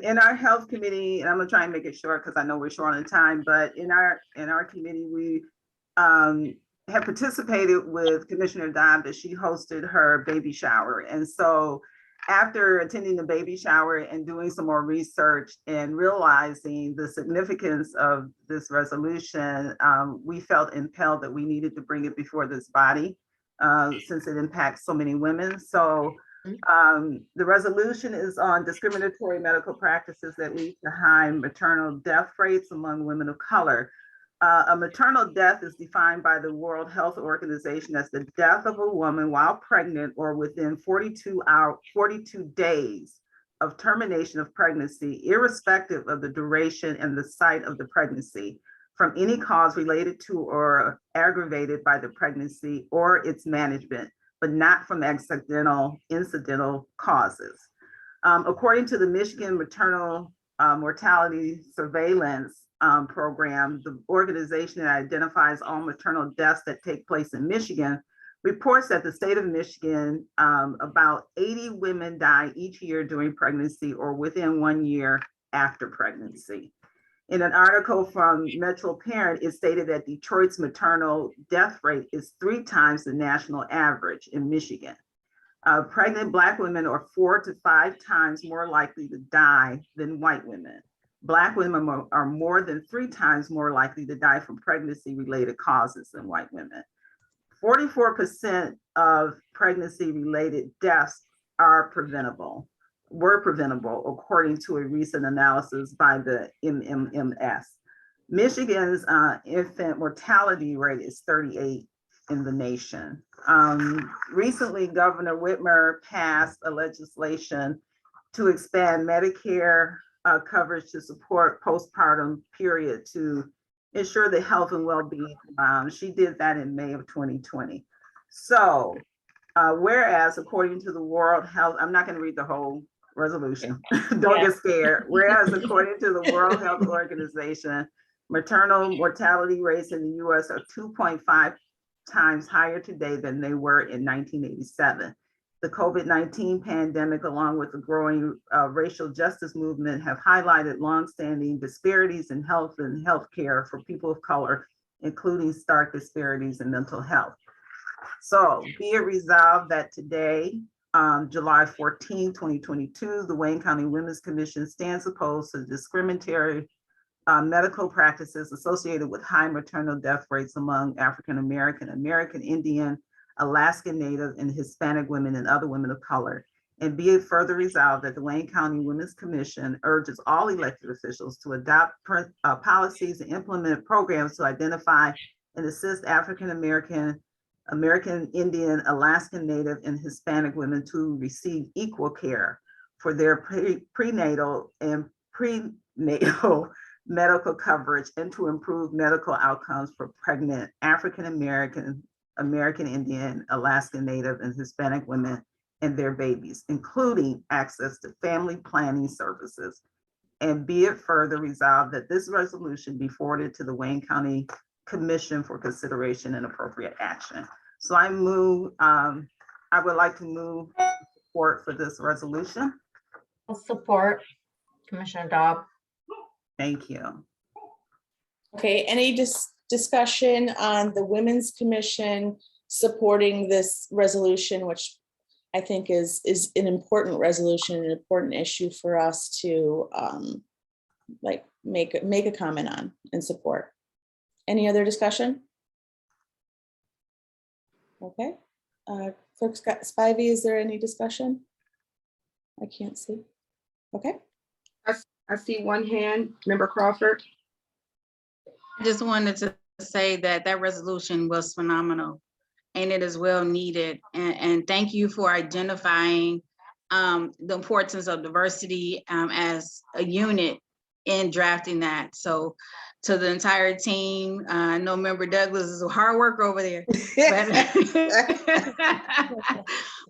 In our health committee, and I'm gonna try and make it short because I know we're short on time, but in our committee, we have participated with Commissioner Dobb as she hosted her baby shower. And so after attending the baby shower and doing some more research and realizing the significance of this resolution, we felt impelled that we needed to bring it before this body since it impacts so many women. So the resolution is on discriminatory medical practices that lead to high maternal death rates among women of color. A maternal death is defined by the World Health Organization as the death of a woman while pregnant or within 42 days of termination of pregnancy, irrespective of the duration and the site of the pregnancy, from any cause related to or aggravated by the pregnancy or its management, but not from incidental causes. According to the Michigan Maternal Mortality Surveillance program, the organization that identifies all maternal deaths that take place in Michigan, reports that the state of Michigan, about 80 women die each year during pregnancy or within 1 year after pregnancy. In an article from Metro Parent, it stated that Detroit's maternal death rate is 3 times the national average in Michigan. Pregnant Black women are 4 to 5 times more likely to die than white women. Black women are more than 3 times more likely to die from pregnancy-related causes than white women. 44% of pregnancy-related deaths were preventable, according to a recent analysis by the MMMS. Michigan's infant mortality rate is 38 in the nation. Recently, Governor Whitmer passed a legislation to expand Medicare coverage to support postpartum period to ensure the health and well-being. She did that in May of 2020. So, whereas according to the World Health, I'm not going to read the whole resolution. Don't get scared. Whereas according to the World Health Organization, maternal mortality rates in the U.S. are 2.5 times higher today than they were in 1987. The COVID-19 pandemic, along with the growing racial justice movement, have highlighted longstanding disparities in health and healthcare for people of color, including stark disparities in mental health. So be it resolved that today, July 14, 2022, the Wayne County Women's Commission stands opposed to discriminatory medical practices associated with high maternal death rates among African American, American Indian, Alaskan Native, and Hispanic women and other women of color, And be it further resolved that the Wayne County Women's Commission urges all elected officials to adopt policies and implement programs to identify and assist African American, American Indian, Alaskan Native, and Hispanic women to receive equal care for their prenatal and prenatal medical coverage, and to improve medical outcomes for pregnant African American, American Indian, Alaskan Native, and Hispanic women and their babies, including access to family planning services. And be it further resolved that this resolution be forwarded to the Wayne County Commission for consideration and appropriate action. So I would like to move support for this resolution. I'll support Commissioner Dobb. Thank you. Okay, any discussion on the Women's Commission supporting this resolution, which I think is an important resolution, an important issue for us to make a comment on and support. Any other discussion? Okay, Clerk Spivey, is there any discussion? I can't see. Okay. I see one hand, Member Crawford. I just wanted to say that that resolution was phenomenal and it is well needed. And thank you for identifying the importance of diversity as a unit in drafting that. So to the entire team, I know Member Douglas is a hard worker over there.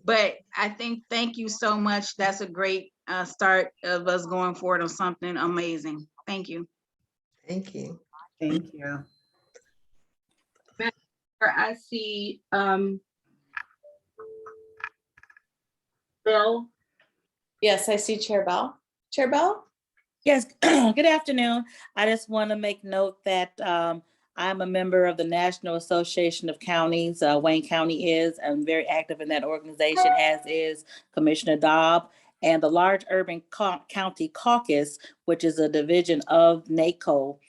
But I think, thank you so much. That's a great start of us going forward on something amazing. Thank you. Thank you. Thank you. I see Bill. Yes, I see Chair Bell. Chair Bell? Yes, good afternoon. I just want to make note that I'm a member of the National Association of Counties. Wayne County is. I'm very active in that organization, as is Commissioner Dobb. And the Large Urban County Caucus, which is a division of NACO,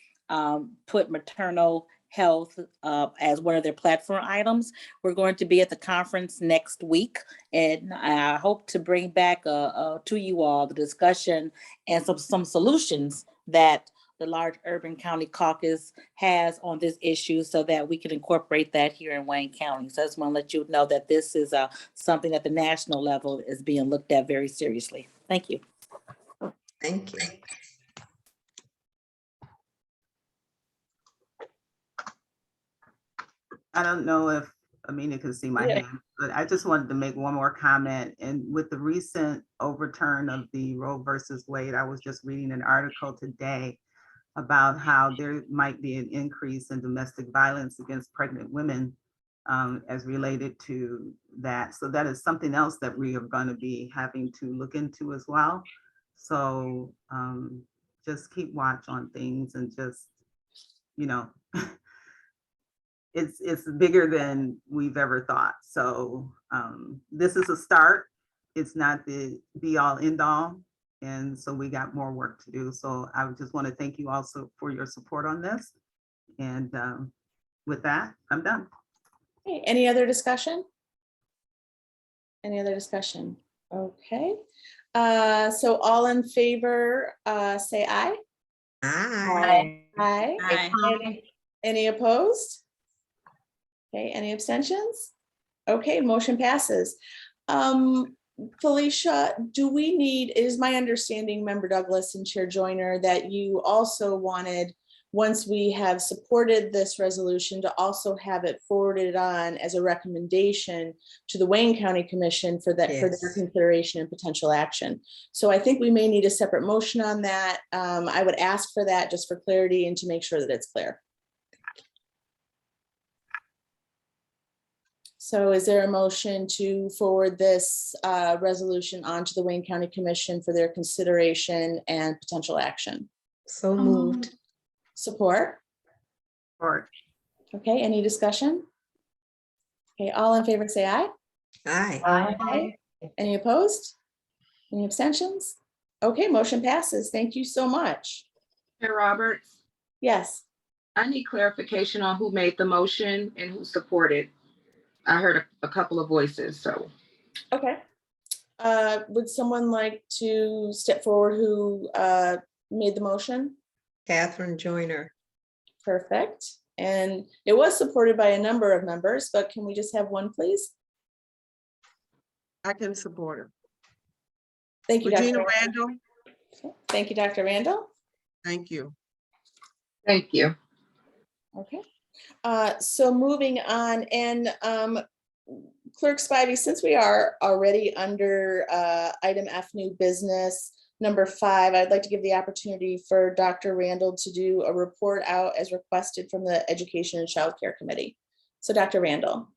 put maternal health as one of their platform items. We're going to be at the conference next week, and I hope to bring back to you all the discussion and some solutions that the Large Urban County Caucus has on this issue, so that we can incorporate that here in Wayne County. So I just want to let you know that this is something at the national level is being looked at very seriously. Thank you. Thank you. I don't know if Amina can see my hand, but I just wanted to make one more comment. And with the recent overturn of the Roe versus Wade, I was just reading an article today about how there might be an increase in domestic violence against pregnant women as related to that. So that is something else that we are going to be having to look into as well. So just keep watch on things and just, you know, it's bigger than we've ever thought. So this is a start. It's not the be all end all. And so we got more work to do. So I just want to thank you also for your support on this. And with that, I'm done. Okay, any other discussion? Any other discussion? Okay. So all in favor, say aye. Aye. Aye. Aye. Any opposed? Okay, any abstentions? Okay, motion passes. Felicia, do we need, it is my understanding, Member Douglas and Chair Joyner, that you also wanted, once we have supported this resolution, to also have it forwarded on as a recommendation to the Wayne County Commission for that, for their consideration and potential action. So I think we may need a separate motion on that. I would ask for that just for clarity and to make sure that it's clear. So is there a motion to forward this resolution on to the Wayne County Commission for their consideration and potential action? So moved. Support? Support. Okay, any discussion? Okay, all in favor say aye. Aye. Aye. Any opposed? Any abstentions? Okay, motion passes. Thank you so much. Chair Roberts, Yes. I need clarification on who made the motion and who supported. I heard a couple of voices, so. Okay. Would someone like to step forward who made the motion? Catherine Joyner. Perfect. And it was supported by a number of members, but can we just have one, please? I can support her. Thank you, Regina Dr. Randall, Thank you, Dr. Randall. thank you. Thank you. Okay. So moving on, and Clerk Spivey, since we are already under item F, new business, number 5, I'd like to give the opportunity for Dr. Randall to do a report out as requested from the Education and Child Care Committee. So Dr. Randall.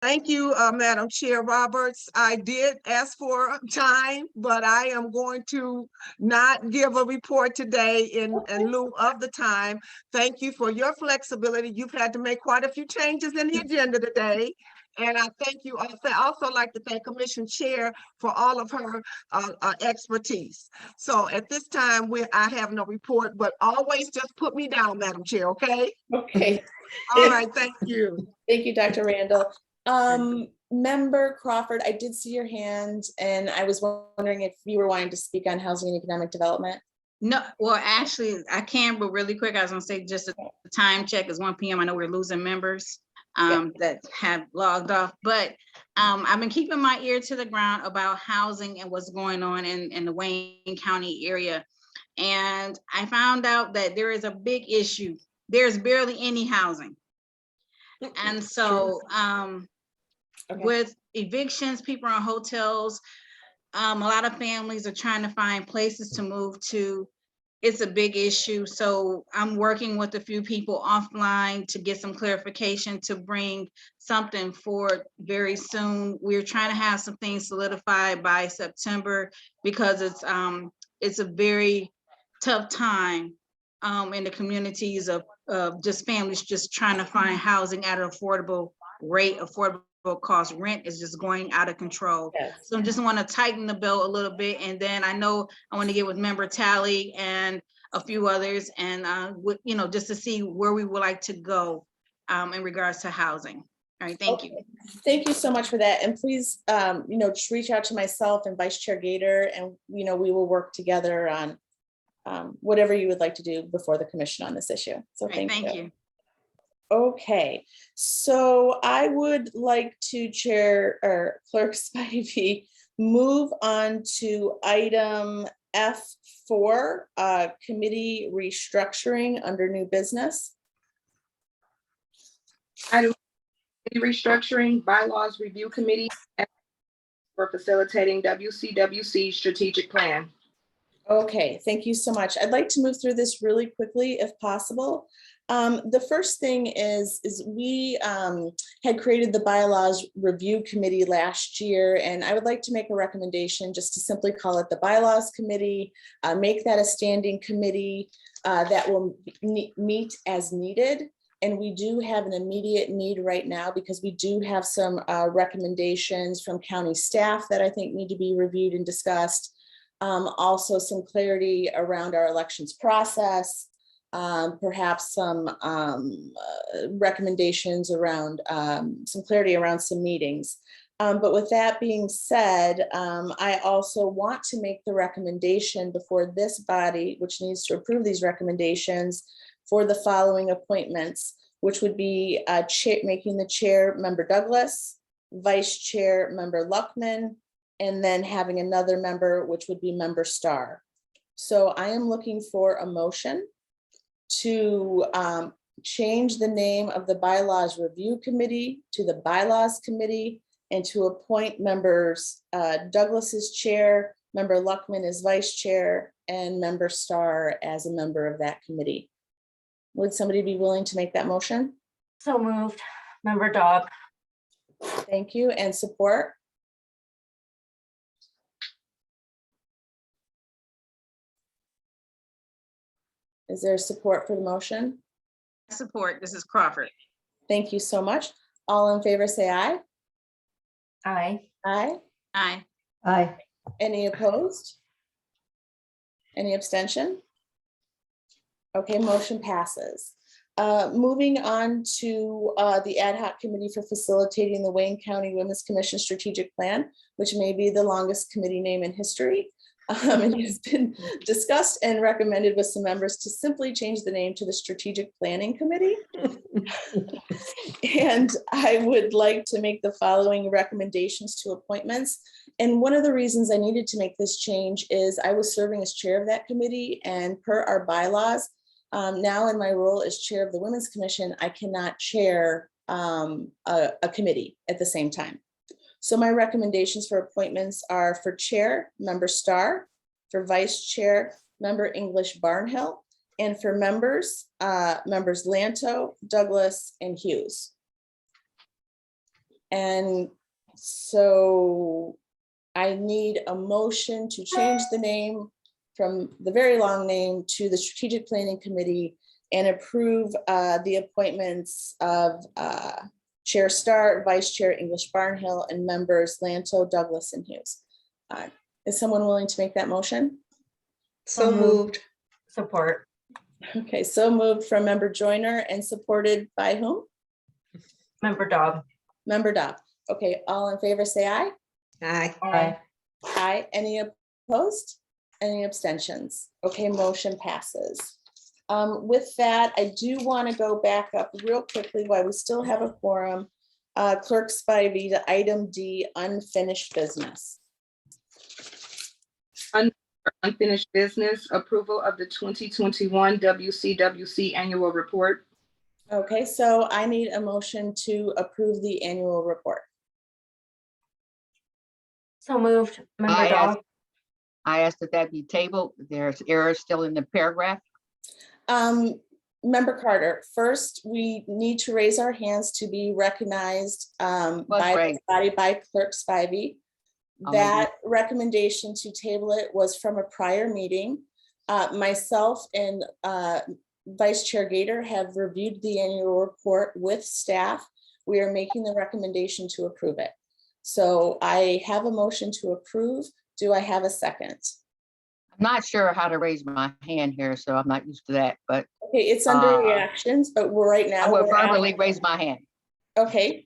Thank you, Madam Chair Roberts. I did ask for time, but I am going to not give a report today in lieu of the time. Thank you for your flexibility. You've had to make quite a few changes in the agenda today. And I thank you. I also like to thank Commission Chair for all of her expertise. So at this time, I have no report, but always just put me down, Madam Chair, okay? Okay. All right, thank you. Thank you, Dr. Randall. Member Crawford, I did see your hand and I was wondering if you were wanting to speak on housing and economic development. No, well, actually, I can, but really quick, I was gonna say just a time check is 1 p.m. I know we're losing members that have logged off, but I've been keeping my ear to the ground about housing and what's going on in the Wayne County area. And I found out that there is a big issue. There's barely any housing. And so with evictions, people are in hotels. A lot of families are trying to find places to move to. It's a big issue. So I'm working with a few people offline to get some clarification to bring something forward very soon. We're trying to have some things solidified by September because it's a very tough time in the communities of just families just trying to find housing at an affordable rate, affordable cost. Rent is just going out of control. Yes. So I just want to tighten the belt a little bit. And then I know I want to get with Member Tally and a few others and just to see where we would like to go in regards to housing. All right, thank you. Thank you so much for that. And please, just reach out to myself and Vice Chair Gator and, we will work together on whatever you would like to do before the commission on this issue. So All right, thank you. Okay, so I would like to Clerk Spivey move on to item F4, committee restructuring under new business. Item restructuring bylaws review committee for facilitating WCWC strategic plan. Okay, thank you so much. I'd like to move through this really quickly if possible. The first thing is we had created the bylaws review committee last year, and I would like to make a recommendation just to simply call it the bylaws committee, make that a standing committee that will meet as needed. And we do have an immediate need right now because we do have some recommendations from county staff that I think need to be reviewed and discussed. Also some clarity around our elections process. Perhaps some recommendations around some clarity around some meetings. But with that being said, I also want to make the recommendation before this body, which needs to approve these recommendations for the following appointments, which would be making the chair Member Douglas, Vice Chair Member Luckman, and then having another member, which would be Member Starr. So I am looking for a motion to change the name of the bylaws review committee to the bylaws committee and to appoint members Douglas as chair, Member Luckman as vice chair, and Member Starr as a member of that committee. Would somebody be willing to make that motion? So moved. Member Dobb. Thank you. And support? Is there support for the motion? Support. This is Crawford. Thank you so much. All in favor, say aye. Aye. Aye. Aye. Aye. Any opposed? Any abstention? Okay, motion passes. Moving on to the ad hoc committee for facilitating the Wayne County Women's Commission strategic plan, which may be the longest committee name in history. It has been discussed and recommended with some members to simply change the name to the Strategic Planning Committee. And I would like to make the following recommendations to appointments. And one of the reasons I needed to make this change is I was serving as chair of that committee, and per our bylaws, now in my role as chair of the Women's Commission, I cannot chair a committee at the same time. So my recommendations for appointments are for chair, member Starr, for vice chair, member English Barnhill, and for members, members Lanto, Douglas, and Hughes. And so I need a motion to change the name from the very long name to the Strategic Planning Committee and approve the appointments of Chair Starr, Vice Chair English Barnhill, and members Lanto, Douglas, and Hughes. Is someone willing to make that motion? So moved. Support. Okay, so moved from member Joyner and supported by whom? Member Dobb. Member Dobb. Okay, all in favor say aye. Aye. Aye. Aye. Any opposed? Any abstentions? Okay, motion passes. With that, I do want to go back up real quickly while we still have a quorum. Clerks 5E to item D, unfinished business. Unfinished business, approval of the 2021 WCWC annual report. Okay, so I need a motion to approve the annual report. So moved. Member Dobb. I asked that that be tabled. There's errors still in the paragraph. Member Carter, first, we need to raise our hands to be recognized by the body by Clerks 5E. That recommendation to table it was from a prior meeting. Myself and Vice Chair Gator have reviewed the annual report with staff. We are making the recommendation to approve it. So I have a motion to approve. Do I have a second? I'm not sure how to raise my hand here, so I'm not used to that, but. Okay, it's under reactions, but we're right now. I will verbally raise my hand. Okay,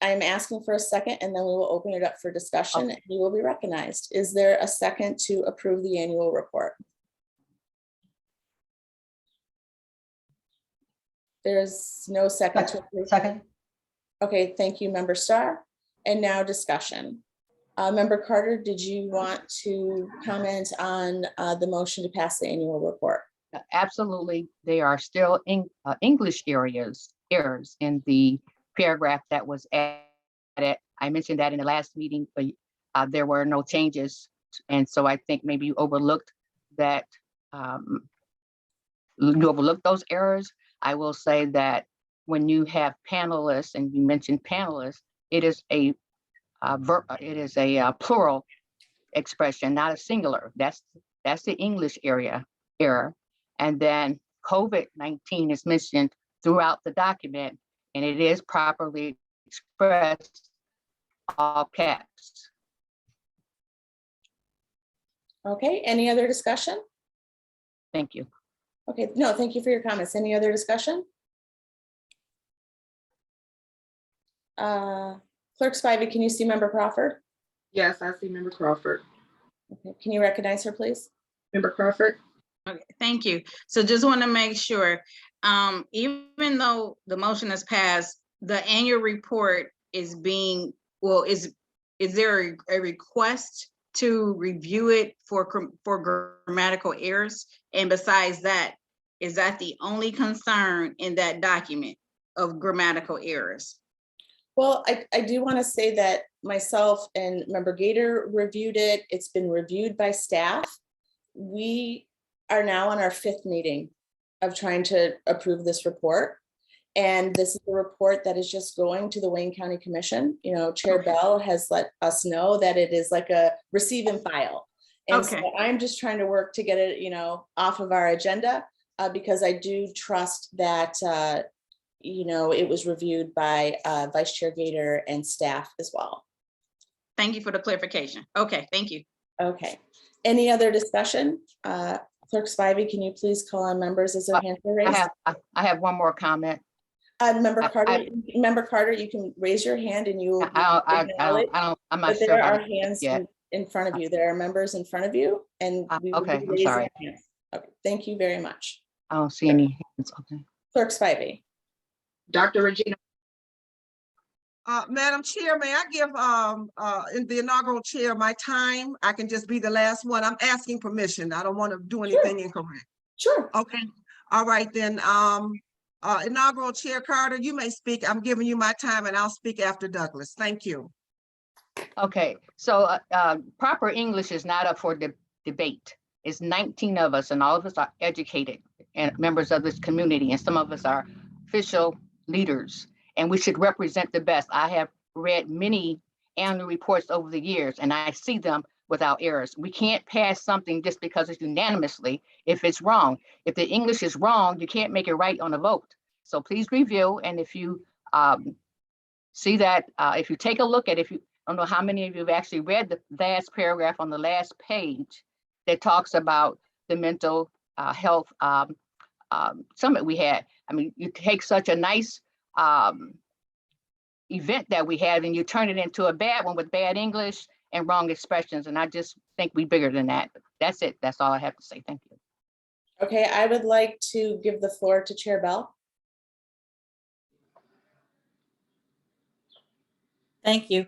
I'm asking for a second, and then we will open it up for discussion, and you will be recognized. Is there a second to approve the annual report? There's no second to approve. Second. Okay, thank you, Member Starr. And now discussion. Member Carter, did you want to comment on the motion to pass the annual report? Absolutely. They are still English errors in the paragraph that was added. I mentioned that in the last meeting, but there were no changes. And so I think maybe you overlooked that. You overlooked those errors. I will say that when you have panelists, and you mentioned panelists, it is a plural expression, not a singular. That's the English error. And then COVID-19 is mentioned throughout the document, and it is properly expressed all caps. Okay, any other discussion? Thank you. Okay, no, thank you for your comments. Any other discussion? Clerks 5E, can you see Member Crawford? Yes, I see Member Crawford. Okay, can you recognize her, please? Member Crawford. Okay, thank you. So just want to make sure, even though the motion is passed, the annual report is being, well, is there a request to review it for grammatical errors? And besides that, is that the only concern in that document of grammatical errors? Well, I do want to say that myself and Member Gator reviewed it. It's been reviewed by staff. We are now on our 5th meeting of trying to approve this report. And this is a report that is just going to the Wayne County Commission. You know, Chair Bell has let us know that it is like a receive and file. And so I'm just trying to work to get it, you know, off of our agenda because I do trust that, you know, it was reviewed by Vice Chair Gator and staff as well. Thank you for the clarification. Okay, thank you. Okay. Any other discussion? Clerk Spivey, can you please call on members as their hands are raised? I have one more comment. Member Carter, you can raise your hand and you will be acknowledged, I'm not but sure. there how are to do it hands yet. in front of you. There are members in front of you and we will Okay, be I'm raising sorry. our hands. Okay, thank you very much. I don't see any hands. Okay. Clerk Spivey. Dr. Regina. Madam Chair, may I give in the inaugural chair my time? I can just be the last one. I'm asking permission. I don't want to do anything incorrect. Sure. Okay. All right, then. Inaugural Chair Carter, you may speak. I'm giving you my time and I'll speak after Douglas. Thank you. Okay, so proper English is not up for debate. It's 19 of us and all of us are educated and members of this community, and some of us are official leaders, and we should represent the best. I have read many annual reports over the years and I see them without errors. We can't pass something just because it's unanimously if it's wrong. If the English is wrong, you can't make it right on a vote. So please review, and if you see that, if you take a look at, I don't know how many of you have actually read the last paragraph on the last page that talks about the mental health summit we had. I mean, you take such a nice event that we had and you turn it into a bad one with bad English and wrong expressions. And I just think we're bigger than that. That's it. That's all I have to say. Thank you. Okay, I would like to give the floor to Chair Bell. Thank you.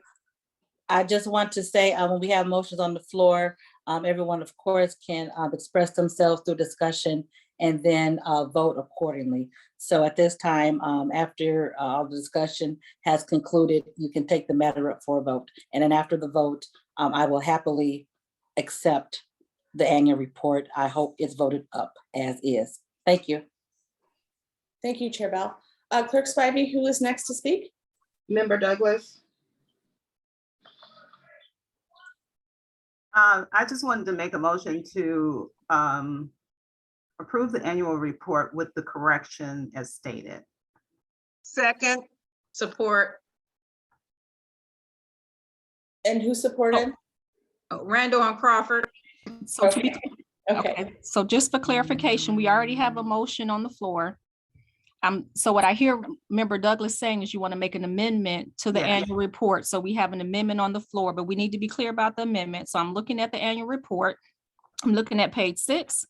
I just want to say when we have motions on the floor, everyone, of course, can express themselves through discussion and then vote accordingly. So at this time, after all the discussion has concluded, you can take the matter up for a vote. And then after the vote, I will happily accept the annual report. I hope it's voted up as is. Thank you. Thank you, Chair Bell. Clerk Spivey, who is next to speak? Member Douglas. I just wanted to make a motion to approve the annual report with the correction as stated. Second. Support. And who supported? Randall and Crawford. So to be, Okay. okay, so just for clarification, we already have a motion on the floor. So what I hear Member Douglas saying is you want to make an amendment to the Yeah. annual report. So we have an amendment on the floor, but we need to be clear about the amendment. So I'm looking at the annual report. I'm looking at page 6.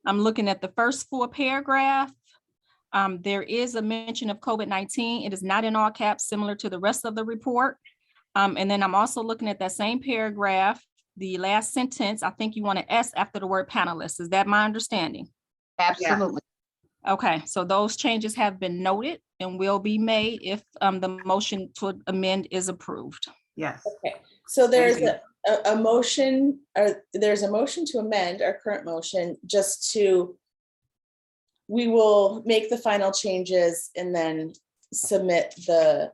I'm looking at the first 4 paragraph. There is a mention of COVID-19. It is not in all caps, similar to the rest of the report. And then I'm also looking at that same paragraph, the last sentence. I think you want an S after the word panelists. Is that my understanding? Absolutely. Okay, so those changes have been noted and will be made if the motion to amend is approved. Yes. Okay, so there's Thank a motion, or there's a motion to amend our current motion just to, we will make the final changes and then submit the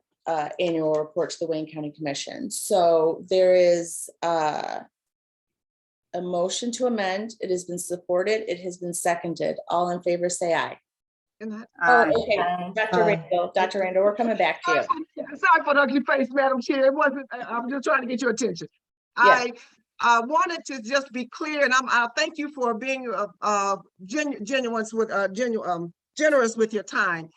annual report to the Wayne County Commission. So there is a motion to amend. It has been supported. It has been seconded. All in favor, say aye. Oh, okay, Dr. Randall, we're coming back to you. Sorry for the ugly face, Madam Chair. It wasn't, I'm just trying to get your attention. Yes. I wanted to just be clear, and I thank you for being generous with your time.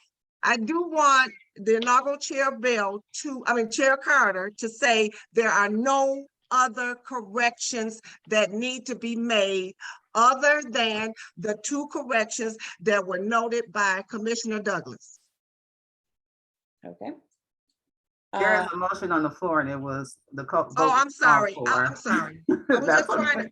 I do want the inaugural Chair Bell Chair Carter to say there are no other corrections that need to be made other than the 2 corrections that were noted by Commissioner Douglas. Okay. There is a motion on the floor and it was the. Oh, I'm sorry. I'm sorry. I was just trying to.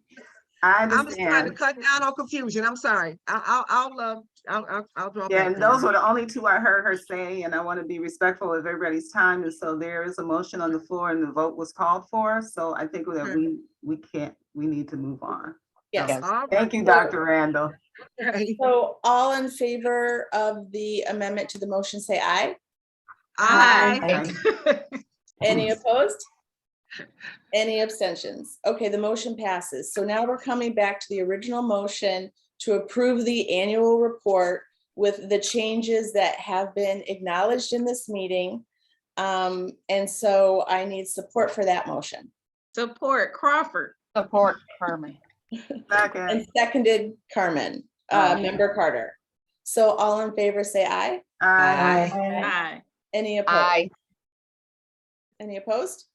I I'm just trying to understand. cut down on confusion. I'm sorry. I'll draw Yeah, back. and those were the only 2 I heard her say, and I want to be respectful of everybody's time. And so there is a motion on the floor and the vote was called for. So I think that we need to move on. Yes. Thank you, Dr. Randall. So all in favor of the amendment to the motion, say aye. Aye. Any opposed? Any abstentions? Okay, the motion passes. So now we're coming back to the original motion to approve the annual report with the changes that have been acknowledged in this meeting. And so I need support for that motion. Support Crawford. Support Carmen. And seconded Carmen. Member Carter. So all in favor, say aye. Aye. Aye. Any opposed? Aye. Any opposed?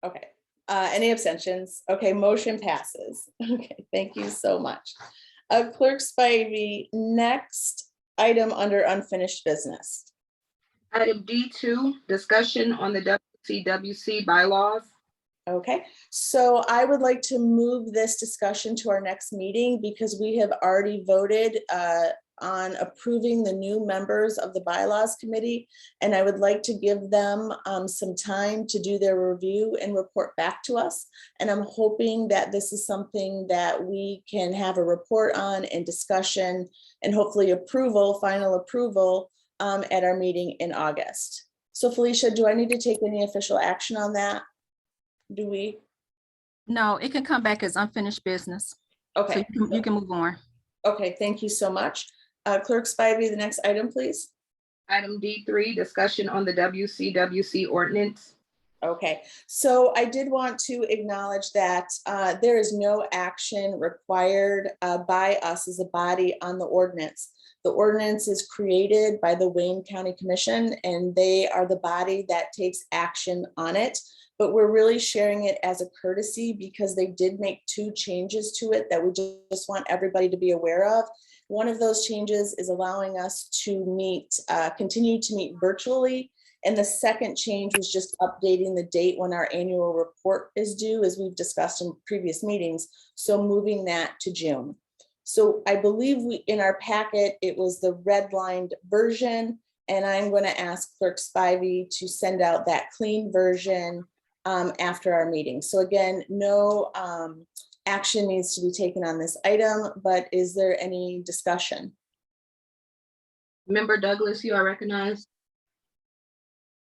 Okay. Any abstentions? Okay, motion passes. Okay, thank you so much. Clerk Spivey, next item under unfinished business. Item D2, discussion on the WCWC bylaws. Okay, so I would like to move this discussion to our next meeting because we have already voted on approving the new members of the Bylaws Committee. And I would like to give them some time to do their review and report back to us. And I'm hoping that this is something that we can have a report on and discussion and hopefully approval, final approval at our meeting in August. So Felicia, do I need to take any official action on that? Do we? No, it can come back as unfinished business. Okay. So you can move on. Okay, thank you so much. Clerk Spivey, the next item, please. Item D3, discussion on the WCWC ordinance. Okay, so I did want to acknowledge that there is no action required by us as a body on the ordinance. The ordinance is created by the Wayne County Commission, and they are the body that takes action on it. But we're really sharing it as a courtesy because they did make 2 changes to it that we just want everybody to be aware of. One of those changes is allowing us to meet, continue to meet virtually. And the second change was just updating the date when our annual report is due, as we've discussed in previous meetings. So moving that to June. So I believe in our packet, it was the redlined version. And I'm going to ask Clerk Spivey to send out that clean version after our meeting. So again, no action needs to be taken on this item, but is there any discussion? Member Douglas, you are recognized.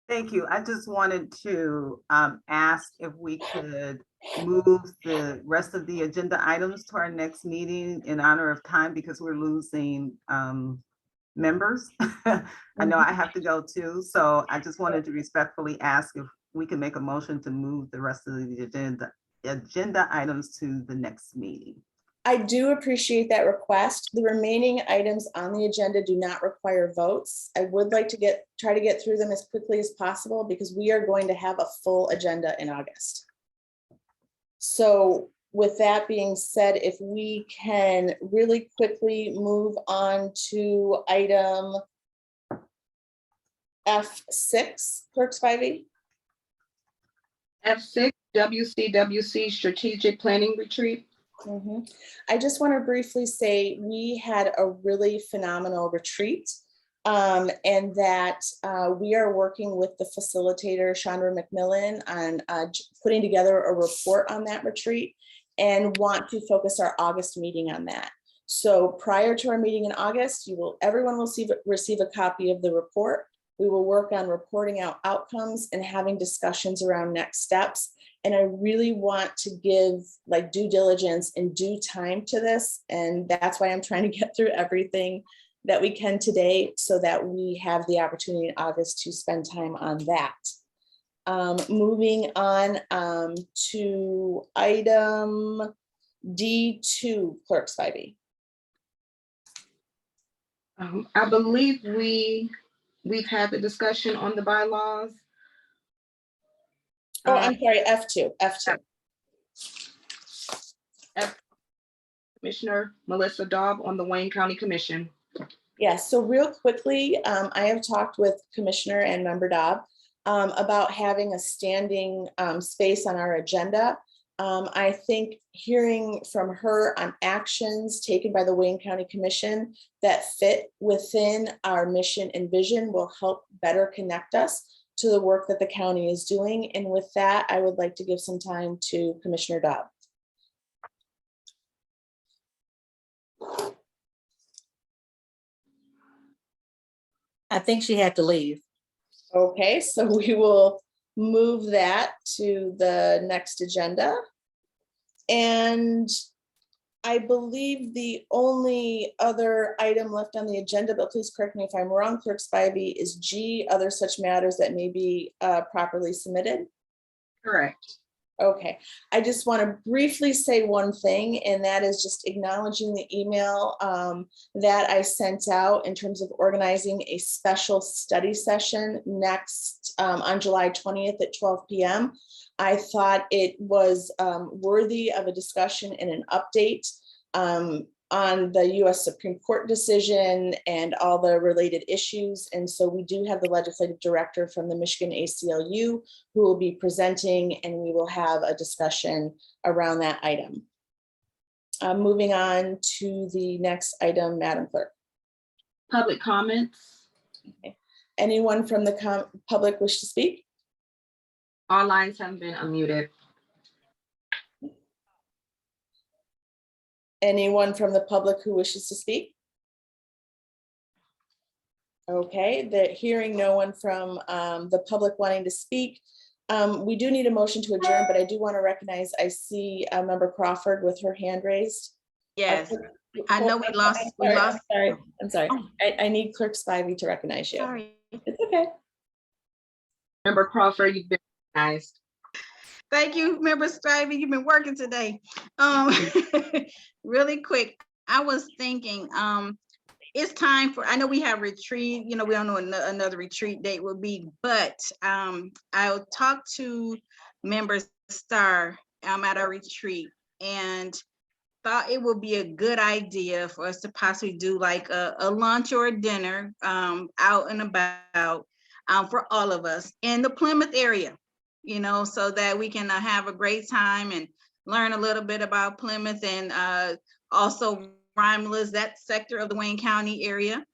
Thank you. I just wanted to ask if we could move the rest of the agenda items to our next meeting in honor of time because we're losing members. I know I have to go too, so I just wanted to respectfully ask if we can make a motion to move the rest of the agenda items to the next meeting. I do appreciate that request. The remaining items on the agenda do not require votes. I would like to try to get through them as quickly as possible because we are going to have a full agenda in August. So with that being said, if we can really quickly move on to item F6, Clerk Spivey. F6, WCWC Strategic Planning Retreat. I just want to briefly say we had a really phenomenal retreat and that we are working with the facilitator, Chandra McMillan, on putting together a report on that retreat and want to focus our August meeting on that. So prior to our meeting in August, everyone will receive a copy of the report. We will work on reporting out outcomes and having discussions around next steps. And I really want to give due diligence and due time to this. And that's why I'm trying to get through everything that we can today so that we have the opportunity in August to spend time on that. Moving on to item D2, Clerk Spivey. I believe we've had the discussion on the bylaws. Oh, I'm sorry, F2. Commissioner Melissa Daub on the Wayne County Commission. Yes, so real quickly, I have talked with Commissioner and Member Daub about having a standing space on our agenda. I think hearing from her on actions taken by the Wayne County Commission that fit within our mission and vision will help better connect us to the work that the county is doing. And with that, I would like to give some time to Commissioner Daub. I think she had to leave. Okay, so we will move that to the next agenda. And I believe the only other item left on the agenda, but please correct me if I'm wrong, Clerk Spivey, is G, other such matters that may be properly submitted. Correct. Okay, I just want to briefly say one thing, and that is just acknowledging the email that I sent out in terms of organizing a special study session next on July 20th at 12 p.m. I thought it was worthy of a discussion and an update on the US Supreme Court decision and all the related issues. And so we do have the legislative director from the Michigan ACLU who will be presenting, and we will have a discussion around that item. Moving on to the next item, Madam Clerk. Public comments. Okay. Anyone from the public wish to speak? All lines have been unmuted. Anyone from the public who wishes to speak? Okay, hearing no one from the public wanting to speak, we do need a motion to adjourn, but I do want to recognize, I see Member Crawford with her hand raised. Yes, I know we lost. I'm sorry. I need Clerk Spivey to recognize you. Sorry. It's okay. Member Crawford, you've been recognized. Thank you, Member Strivey. You've been working today. Really quick, I was thinking, it's time for, I know we have retreat, we don't know another retreat date will be, but I'll talk to Member Star at our retreat and thought it would be a good idea for us to possibly do like a lunch or a dinner out and about for all of us in the Plymouth area. So that we can have a great time and learn a little bit about Plymouth and also Romulus, that sector of the Wayne County area.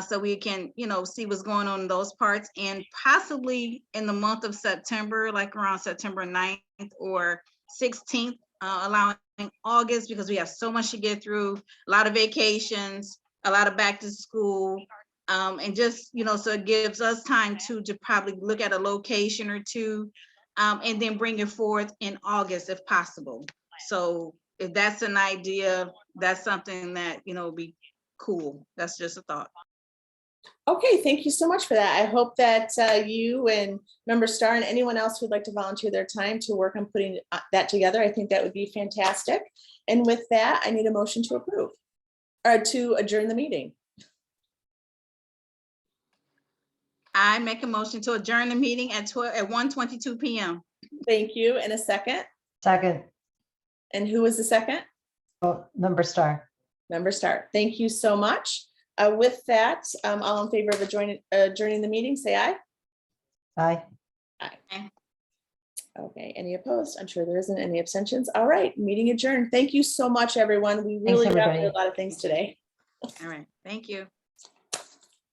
So we can, see what's going on in those parts, and possibly in the month of September, like around September 9th or 16th, allowing August, because we have so much to get through, a lot of vacations, a lot of back to school. And just, so it gives us time to probably look at a location or two, and then bring it forth in August if possible. So if that's an idea, that's something that, would be cool. That's just a thought. Okay, thank you so much for that. I hope that you and Member Starr and anyone else who'd like to volunteer their time to work on putting that together, I think that would be fantastic. And with that, I need a motion to approve or to adjourn the meeting. I make a motion to adjourn the meeting at 1:22 p.m. Thank you. And a second? Second. And who was the second? Oh, Member Star. Member Star. Thank you so much. With that, all in favor of adjourning the meeting, say aye. Aye. Aye. Okay, any opposed? I'm sure there isn't any abstentions. All right, meeting adjourned. Thank you so much, everyone. We really got through a lot of things today. All right, thank you.